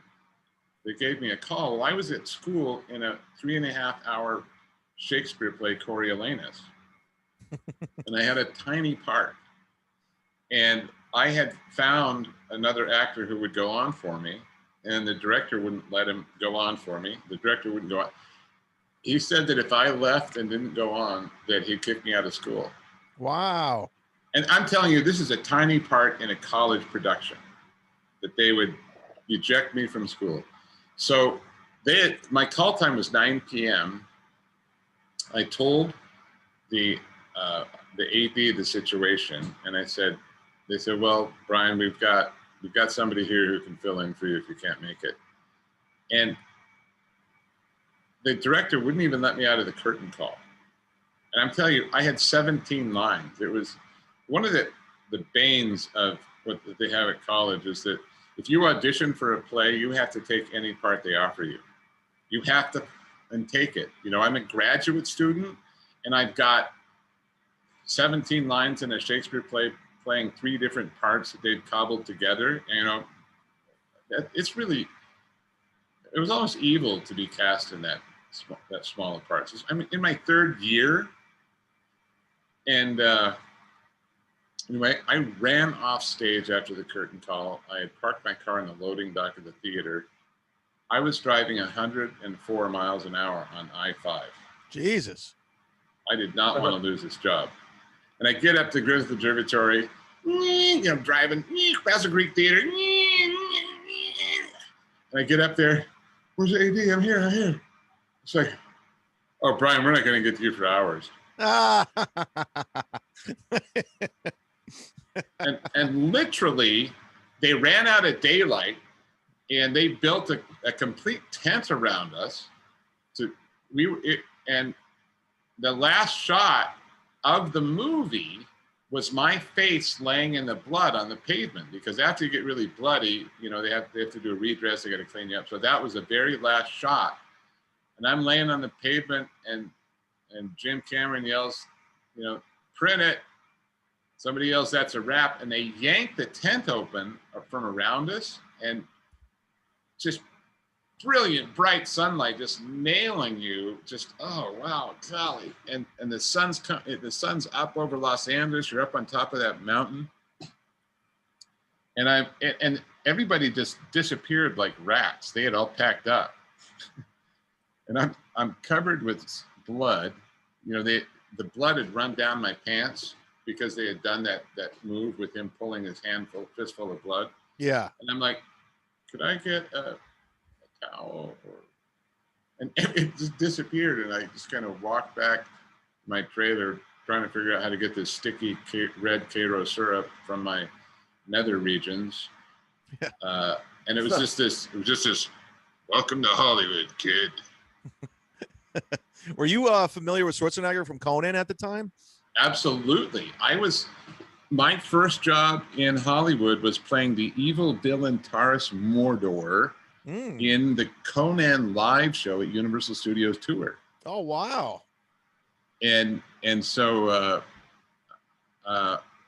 they gave me a call. Well, I was at school in a 3.5-hour Shakespeare play, Coriolanus, and I had a tiny part, and I had found another actor who would go on for me, and the director wouldn't let him go on for me. The director wouldn't go on. He said that if I left and didn't go on, that he'd kick me out of school. Wow. And I'm telling you, this is a tiny part in a college production, that they would eject me from school. So my call time was 9 p.m. I told the AD the situation, and they said, well, Brian, we've got somebody here who can fill in for you if you can't make it. And the director wouldn't even let me out of the curtain call. And I'm telling you, I had 17 lines. It was one of the banes of what they have at college, is that if you audition for a play, you have to take any part they offer you. You have to and take it. You know, I'm a graduate student, and I've got 17 lines in a Shakespeare play, playing 3 different parts that they've cobbled together. And, you know, it was almost evil to be cast in that smaller parts. I mean, in my 3rd year, and Anyway, I ran off stage after the curtain call. I had parked my car in the loading dock of the theater. I was driving 104 miles an hour on I-5. Jesus. I did not want to lose this job. And I get up to Griffith Observatory, driving past the Greek Theater. And I get up there. Where's the AD? I'm here. It's like, oh, Brian, we're not going to get to you for hours. and literally, they ran out of daylight, and they built a complete tent around us. And the last shot of the movie was my face laying in the blood on the pavement, because after you get really bloody, they have to do a redress. They got to clean you up. So that was the very last shot, and I'm laying on the pavement, and Jim Cameron yells, print it. Somebody yells, that's a wrap, and they yank the tent open from around us, and just brilliant, bright sunlight just nailing you. Just, oh, wow, golly. And the sun's up over Los Angeles. You're up on top of that mountain. And everybody just disappeared like rats. They had all packed up. And I'm covered with blood. The blood had run down my pants because they had done that move with him pulling his fistful of blood. Yeah. And I'm like, could I get a towel? And it just disappeared, and I just kind of walked back to my trailer trying to figure out how to get this sticky red Cairo syrup from my nether regions. Yeah. And it was just this, welcome to Hollywood, kid. Were you familiar with Schwarzenegger from Conan at the time? Absolutely. My first job in Hollywood was playing the evil villain Taurus Mordor in the Conan live show at Universal Studios tour. Oh, wow. And so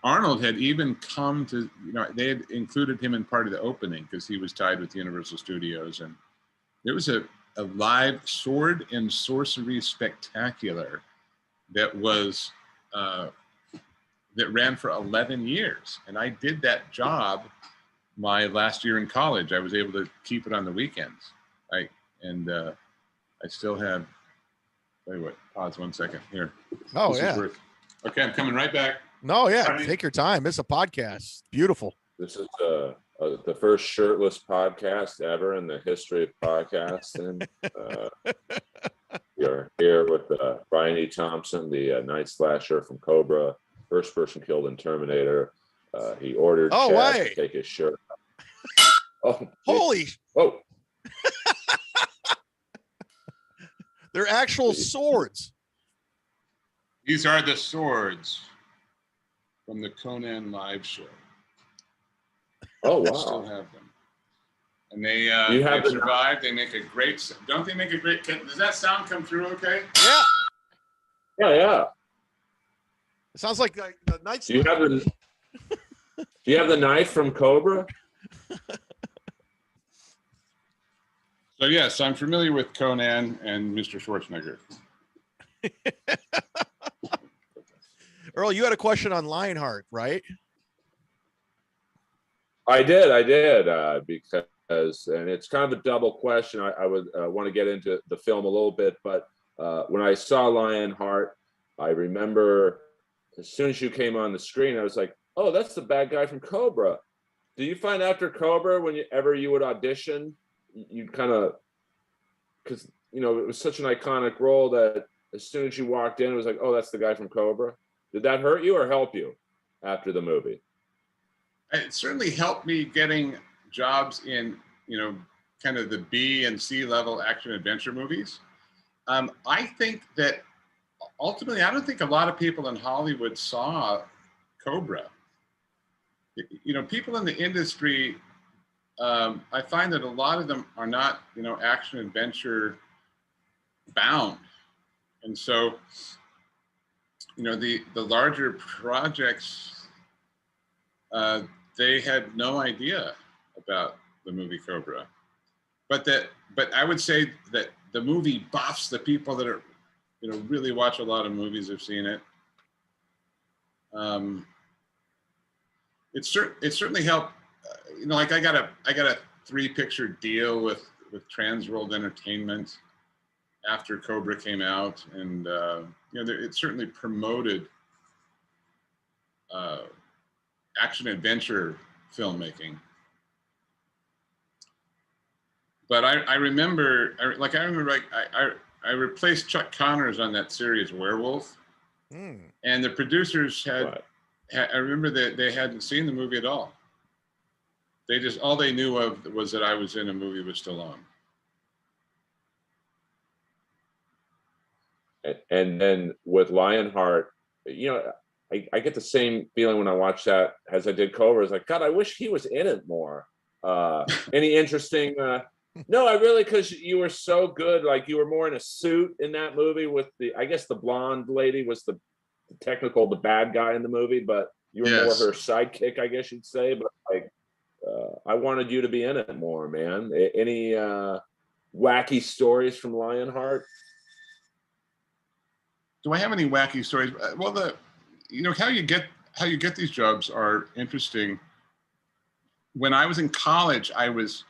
Arnold had even come to, they had included him in part of the opening because he was tied with Universal Studios. And there was a live sword and sorcery spectacular that was that ran for 11 years. And I did that job my last year in college. I was able to keep it on the weekends. I still have, tell you what, pause 1 second here. Oh, yeah. Okay, I'm coming right back. No, yeah, take your time. It's a podcast. Beautiful. This is the first shirtless podcast ever in the history of podcasting. You're here with Brian E. Thompson, the night slasher from Cobra, first person killed in Terminator. He ordered Chad to take his shirt off. Oh, holy! Oh, they're actual swords. These are the swords from the Conan live show. Oh, wow. I still have them. And they've survived. They make a great, don't they make a great, does that sound come through okay? Yeah. Yeah. It sounds like the Knights. Do you have the knife from Cobra? So yes, I'm familiar with Conan and Mr. Schwarzenegger. Earl, you had a question on Lionheart, right? I did, because, and it's kind of a double question. I would want to get into the film a little bit, but when I saw Lionheart, I remember as soon as you came on the screen, I was like, oh, that's the bad guy from Cobra. Do you find after Cobra, whenever you would audition, you kind of, because, it was such an iconic role that as soon as you walked in, it was like, oh, that's the guy from Cobra. Did that hurt you or help you after the movie? It certainly helped me getting jobs in, kind of the B and C level action adventure movies. I think that ultimately, I don't think a lot of people in Hollywood saw Cobra. People in the industry, I find that a lot of them are not, action adventure bound. And so, the larger projects, they had no idea about the movie Cobra. But I would say that the movie buffs, the people that are, really watch a lot of movies, have seen it. it certainly helped. Like I got a 3-picture deal with Transworld Entertainment after Cobra came out, and it certainly promoted action adventure filmmaking. But I remember I replaced Chuck Connors on that series Werewolf, and the producers I remember that they hadn't seen the movie at all. They just, all they knew of was that I was in a movie with Stallone. And then with Lionheart, I get the same feeling when I watch that as I did Cobra. It's like, God, I wish he was in it more. Any interesting? No, I really, because you were so good. Like you were more in a suit in that movie with I guess the blonde lady was the bad guy in the movie, but you were more her sidekick, I guess you'd say. But like, I wanted you to be in it more, man. Any wacky stories from Lionheart? Do I have any wacky stories? Well, how you get these jobs are interesting. When I was in college, I was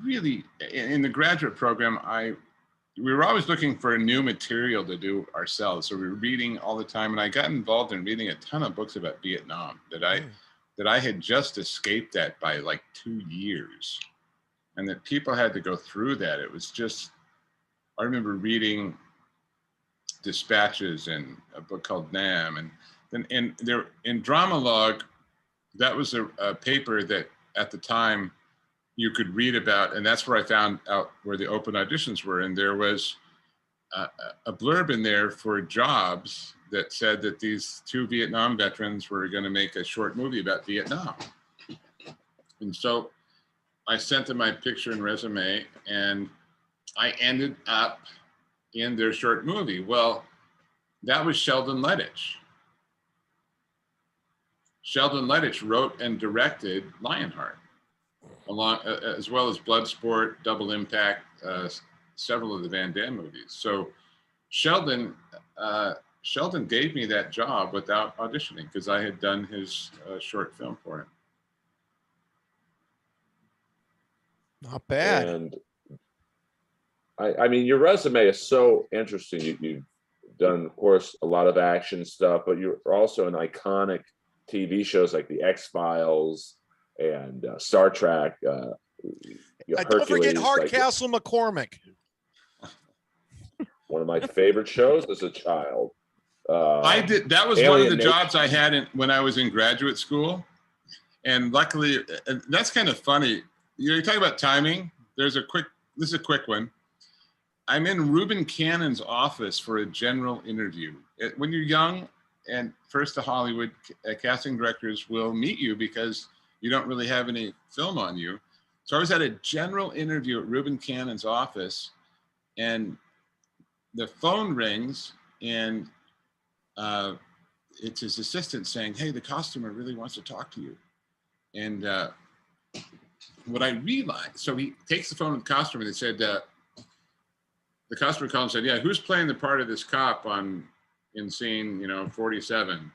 really in the graduate program. We were always looking for new material to do ourselves, so we were reading all the time, and I got involved in reading a ton of books about Vietnam that I had just escaped that by like 2 years, and that people had to go through that. It was just, I remember reading Dispatches and a book called Nam, and then in Dramalog, that was a paper that at the time you could read about, and that's where I found out where the open auditions were, and there was a blurb in there for jobs that said that these 2 Vietnam veterans were going to make a short movie about Vietnam. And so I sent them my picture and resume, and I ended up in their short movie. Well, that was Sheldon Lettich. Sheldon Lettich wrote and directed Lionheart, along as well as Bloodsport, Double Impact, several of the Van Damme movies. So Sheldon gave me that job without auditioning because I had done his short film for him. Not bad. And I mean, your resume is so interesting. You've done, of course, a lot of action stuff, but you're also in iconic TV shows like The X-Files and Star Trek. Don't forget Hardcastle McCormick. One of my favorite shows as a child. That was one of the jobs I had when I was in graduate school. And luckily, that's kind of funny. You're talking about timing. This is a quick one. I'm in Reuben Cannon's office for a general interview. When you're young and first to Hollywood, casting directors will meet you because you don't really have any film on you. So I was at a general interview at Reuben Cannon's office, and the phone rings, and it's his assistant saying, "Hey, the costumer really wants to talk to you." And what I realized, so he takes the phone to the costumer, and they said, the customer called and said, "Yeah, who's playing the part of this cop in scene, 47?"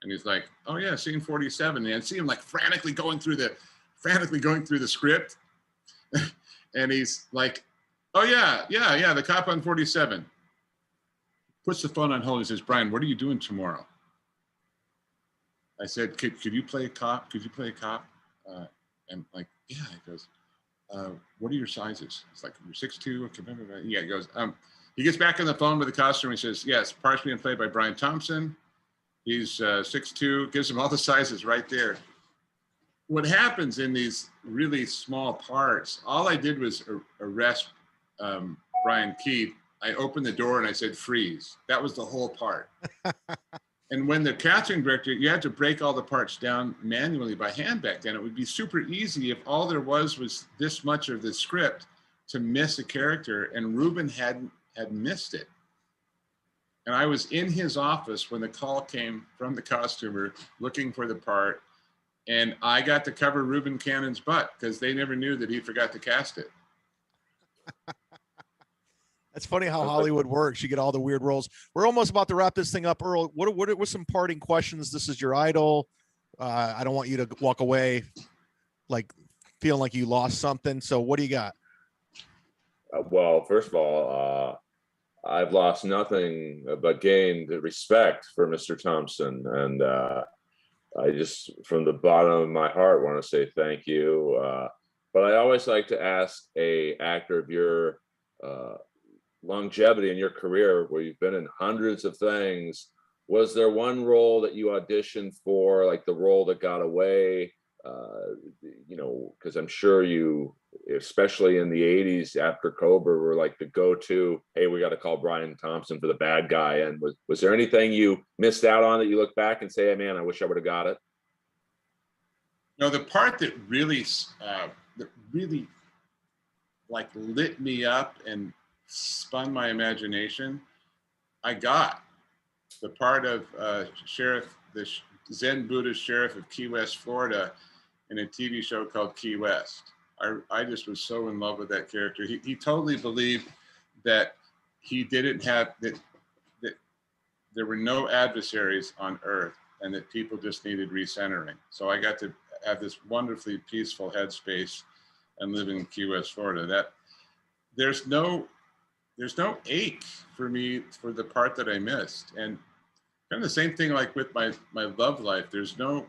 And he's like, "Oh yeah, scene 47." And I see him like frantically going through the script. And he's like, "Oh yeah, the cop on 47." Puts the phone on hold. He says, "Brian, what are you doing tomorrow?" I said, could you play a cop? Could you play a cop? And like, yeah. He goes, "What are your sizes?" It's like, "You're 6'2". Okay, blah, blah, blah. Yeah, he goes, he gets back on the phone with the costumer. He says, "Yes, part's being played by Brian Thompson. He's 6'2", gives him all the sizes right there." What happens in these really small parts, all I did was arrest Brian Keith. I opened the door and I said, "Freeze." That was the whole part. And when the casting director, you had to break all the parts down manually by hand back then. It would be super easy if all there was this much of the script to miss a character, and Reuben had missed it. And I was in his office when the call came from the costumer looking for the part, and I got to cover Reuben Cannon's butt because they never knew that he forgot to cast it. That's funny how Hollywood works. You get all the weird roles. We're almost about to wrap this thing up. Earl, what were some parting questions? This is your idol. I don't want you to walk away like feeling like you lost something. So what do you got? Well, first of all, I've lost nothing but gained respect for Mr. Thompson. And I just, from the bottom of my heart, want to say thank you. But I always like to ask a actor of your longevity in your career, where you've been in hundreds of things, was there one role that you auditioned for, like the role that got away? You know, because I'm sure you, especially in the 80s after Cobra, were like the go-to, hey, we got to call Brian Thompson for the bad guy. And was there anything you missed out on that you look back and say, hey, man, I wish I would have got it? No, the part that really like lit me up and spun my imagination, I got the part of sheriff, the Zen Buddhist sheriff of Key West, Florida, in a TV show called Key West. I just was so in love with that character. He totally believed that he didn't have, that there were no adversaries on earth and that people just needed recentering. So I got to have this wonderfully peaceful headspace and live in Key West, Florida. That there's no ache for me for the part that I missed. And kind of the same thing like with my love life. There's no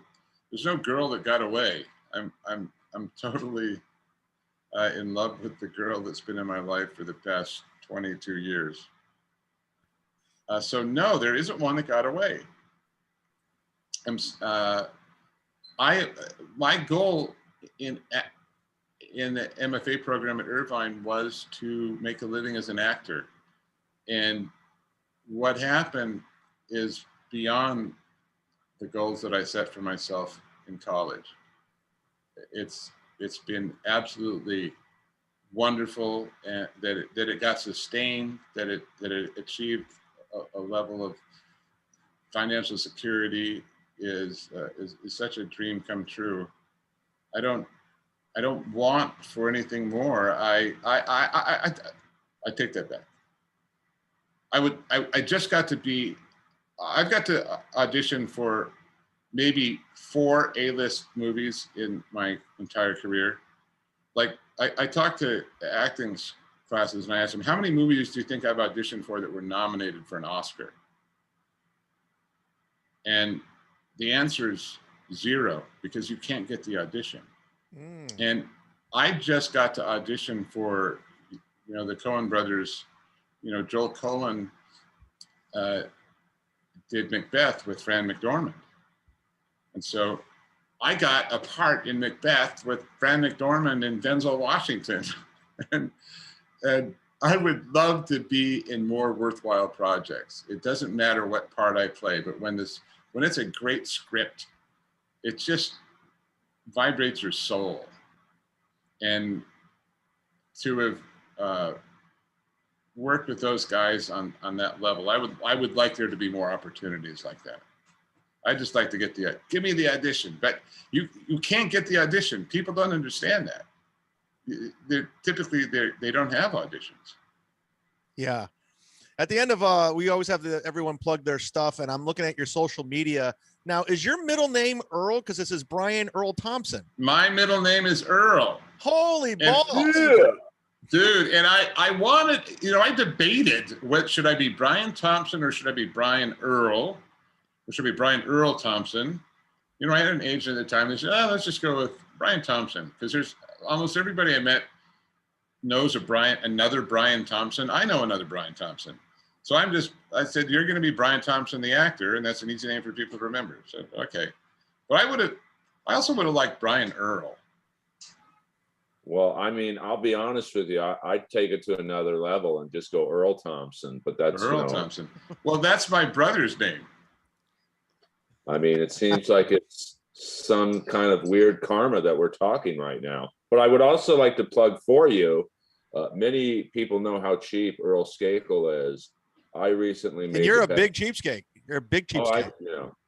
girl that got away. I'm totally in love with the girl that's been in my life for the past 22 years. So no, there isn't one that got away. My goal in the MFA program at Irvine was to make a living as an actor. And what happened is beyond the goals that I set for myself in college. It's been absolutely wonderful, and that it got sustained, that it achieved a level of financial security is such a dream come true. I don't want for anything more. I take that back. I've got to audition for maybe 4 A-list movies in my entire career. Like I talked to acting classes and I asked them, how many movies do you think I've auditioned for that were nominated for an Oscar? And the answer is 0, because you can't get the audition. And I just got to audition for, the Coen brothers. Joel Coen did Macbeth with Fran McDormand. And so I got a part in Macbeth with Fran McDormand and Denzel Washington. and I would love to be in more worthwhile projects. It doesn't matter what part I play, but when it's a great script, it just vibrates your soul. And to have worked with those guys on that level, I would like there to be more opportunities like that. I just like to give me the audition, but you can't get the audition. People don't understand that. They don't have auditions. Yeah. At the end of we always have everyone plug their stuff, and I'm looking at your social media now. Is your middle name Earl? Because this is Brian Earl Thompson. My middle name is Earl. Holy balls. Dude, and I wanted, I debated, should I be Brian Thompson or should I be Brian Earl? Or should I be Brian Earl Thompson? I had an agent at the time. They said, let's just go with Brian Thompson, because there's almost everybody I met knows another Brian Thompson. I know another Brian Thompson. So I said, you're going to be Brian Thompson, the actor, and that's an easy name for people to remember. So, okay. But I also would have liked Brian Earl. Well, I mean, I'll be honest with you. I'd take it to another level and just go Earl Thompson, but that's Earl Thompson. Well, that's my brother's name. I mean, it seems like it's some kind of weird karma that we're talking right now. But I would also like to plug for you. Many people know how cheap Earl Skakel is. I recently made. And you're a big cheapskate. You're a big cheapskate.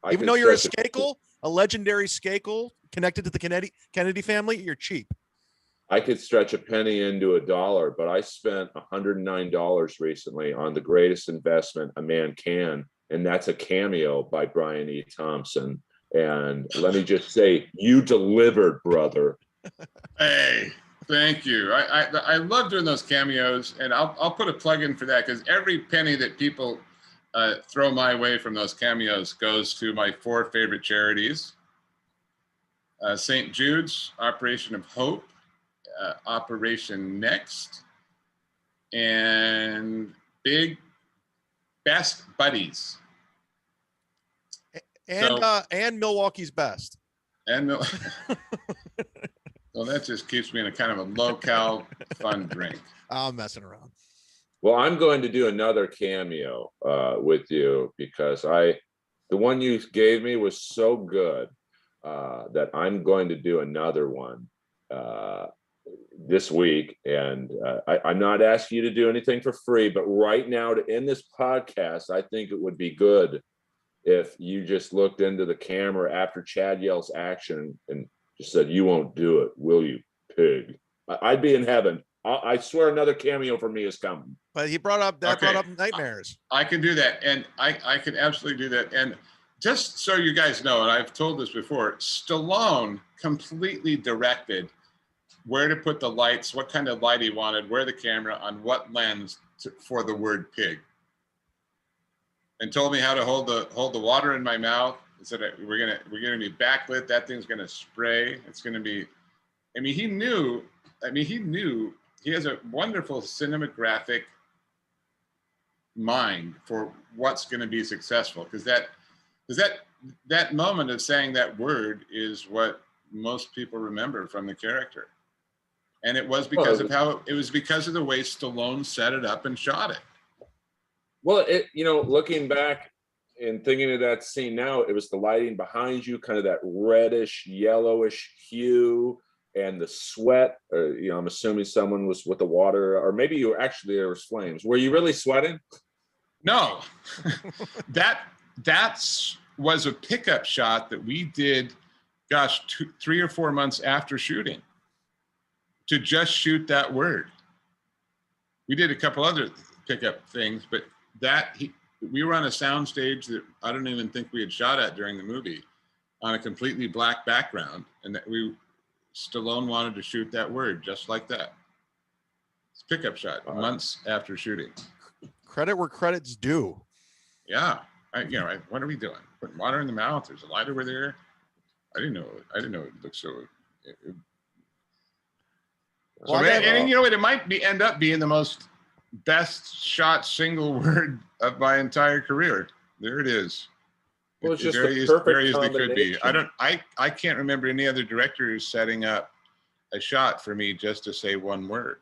I even though you're a Skakel, a legendary Skakel connected to the Kennedy family, you're cheap. I could stretch a penny into $1, but I spent $109 recently on the greatest investment a man can, and that's a cameo by Brian E. Thompson. And let me just say, you delivered, brother. Hey, thank you. I love doing those cameos, and I'll put a plug in for that, because every penny that people throw my way from those cameos goes to my 4 favorite charities: St. Jude's, Operation of Hope, Operation Next, and Best Buddies. And Milwaukee's best. And well, that just keeps me in a kind of a low-cal fun drink. I'm messing around. Well, I'm going to do another cameo with you, because the one you gave me was so good that I'm going to do another one this week. And I'm not asking you to do anything for free, but right now, to end this podcast, I think it would be good if you just looked into the camera after Chad yells action and just said, "You won't do it, will you, pig?" I'd be in heaven. I swear another cameo for me is coming. But he brought up nightmares. I can do that, and I can absolutely do that. And just so you guys know, and I've told this before, Stallone completely directed where to put the lights, what kind of light he wanted, where the camera, on what lens for the word pig, and told me how to hold the water in my mouth. He said, we're gonna be backlit. That thing's gonna spray. It's gonna be. I mean, he knew. He has a wonderful cinematographic mind for what's going to be successful, because that moment of saying that word is what most people remember from the character, and it was because of the way Stallone set it up and shot it. Well, looking back and thinking of that scene now, it was the lighting behind you, kind of that reddish, yellowish hue, and the sweat. I'm assuming someone was with the water, or maybe there was flames. Were you really sweating? No, that was a pickup shot that we did, 3 or 4 months after shooting, to just shoot that word. We did a couple other pickup things, but we were on a sound stage that I don't even think we had shot at during the movie, on a completely black background, and that Stallone wanted to shoot that word just like that. It's a pickup shot months after shooting. Credit where credit's due. Yeah. What are we doing? Putting water in the mouth. There's a light over there. I didn't know it looked so. It might end up being the most best shot single word of my entire career. There it is. Well, it's just very easily could be. I can't remember any other directors setting up a shot for me just to say one word.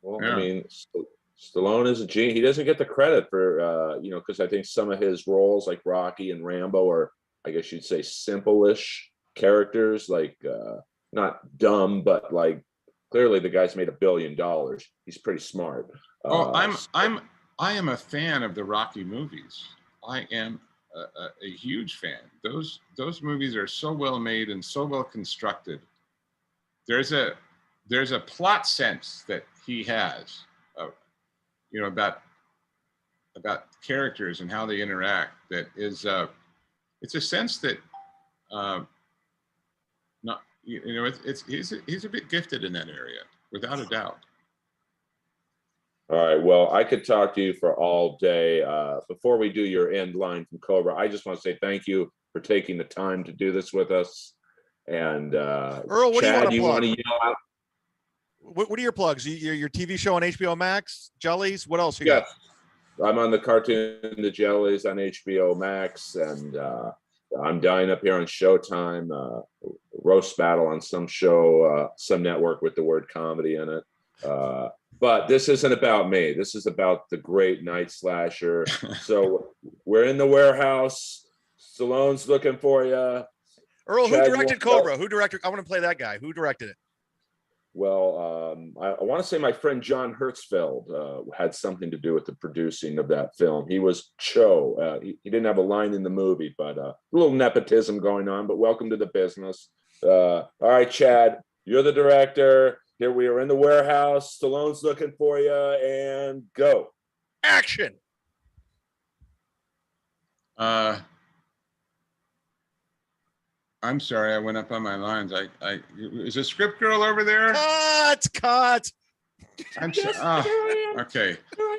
Well, yeah. I mean, Stallone is a genius. He doesn't get the credit for, because I think some of his roles, like Rocky and Rambo, are, I guess you'd say, simple-ish characters, like not dumb, but like clearly the guy's made $1 billion. He's pretty smart. I am a fan of the Rocky movies. I am a huge fan. Those movies are so well made and so well constructed. There's a plot sense that he has, about characters and how they interact. That is, it's a sense that, he's a bit gifted in that area, without a doubt. All right. Well, I could talk to you for all day. Before we do your end line from Cobra, I just want to say thank you for taking the time to do this with us. And Earl, what Chad, do you want to yell out? What are your plugs? Your TV show on HBO Max, Jellies? What else you got? I'm on the cartoon The Jellies on HBO Max, and I'm dying up here on Showtime. Roast battle on some show, some network with the word comedy in it. But this isn't about me. This is about the great night slasher. So we're in the warehouse. Stallone's looking for you. Earl, who directed Cobra? I want to play that guy. Who directed it? Well, I want to say my friend John Hertzfeld had something to do with the producing of that film. He was Cho. He didn't have a line in the movie, but a little nepotism going on. But welcome to the business. All right, Chad, you're the director. Here we are in the warehouse. Stallone's looking for you, and go. Action. I'm sorry, I went up on my lines. Is a script girl over there? Cut. I'm okay.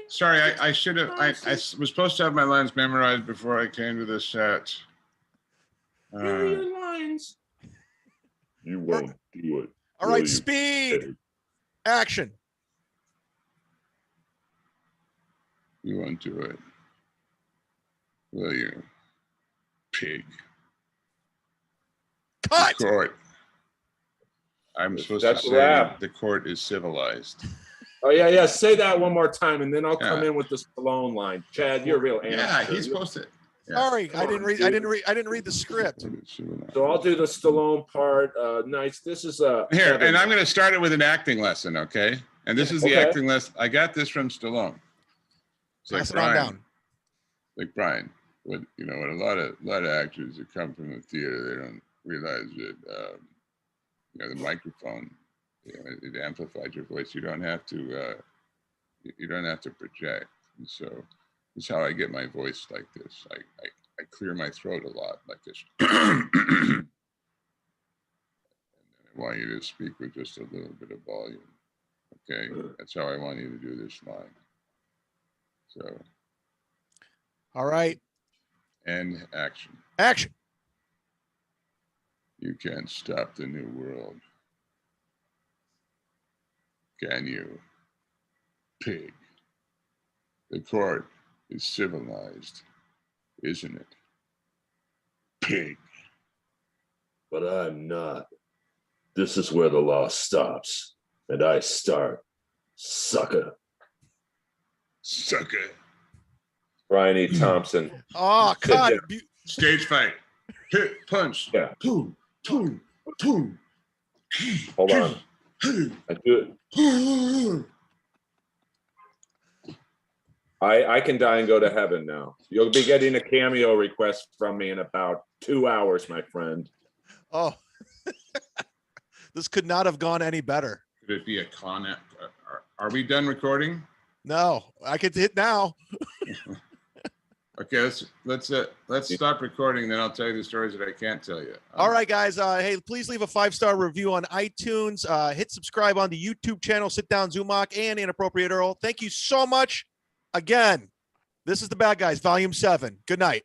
Sorry, I should have. I was supposed to have my lines memorized before I came to this set. Here are your lines. You won't do it. All right, speed. Action. You won't do it, will you, pig? Cut. The court. I'm supposed That's to a say wrap. the court is civilized. Oh yeah. Say that one more time, and then I'll come in with the Stallone line. Chad, you're a real amateur. Yeah, he's supposed to. Yeah. Sorry, I didn't read the script. So I'll do the Stallone part. Nice. This is Here, and I'm going to start it with an acting lesson, okay? And this is the acting lesson. I got this from Stallone. It's like Brian. Like Brian, what a lot of actors that come from the theater, they don't realize that the microphone, it amplifies your voice. You don't have to project. And so this is how I get my voice like this. I clear my throat a lot like this. And I want you to speak with just a little bit of volume. Okay, that's how I want you to do this line. So, all right. And action. Action. You can't stop the new world. Can you, pig? The court is civilized, isn't it? Pig. But I'm not. This is where the law stops, and I start. Sucker. Sucker. Brian E. Thompson. Oh, cut. Stage fight. Hit, punch. Yeah. Boom, boom, boom. Hold on. I do it. I can die and go to heaven now. You'll be getting a cameo request from me in about 2 hours, my friend. Oh, this could not have gone any better. Could it be a con? Are we done recording? No, I could hit now. Okay, let's stop recording. Then I'll tell you the stories that I can't tell you. All right, guys. Hey, please leave a 5-star review on iTunes. Hit subscribe on the YouTube channel. Sit Down Zumock and Inappropriate Earl. Thank you so much. Again, this is The Bad Guys, Volume 7. Good night.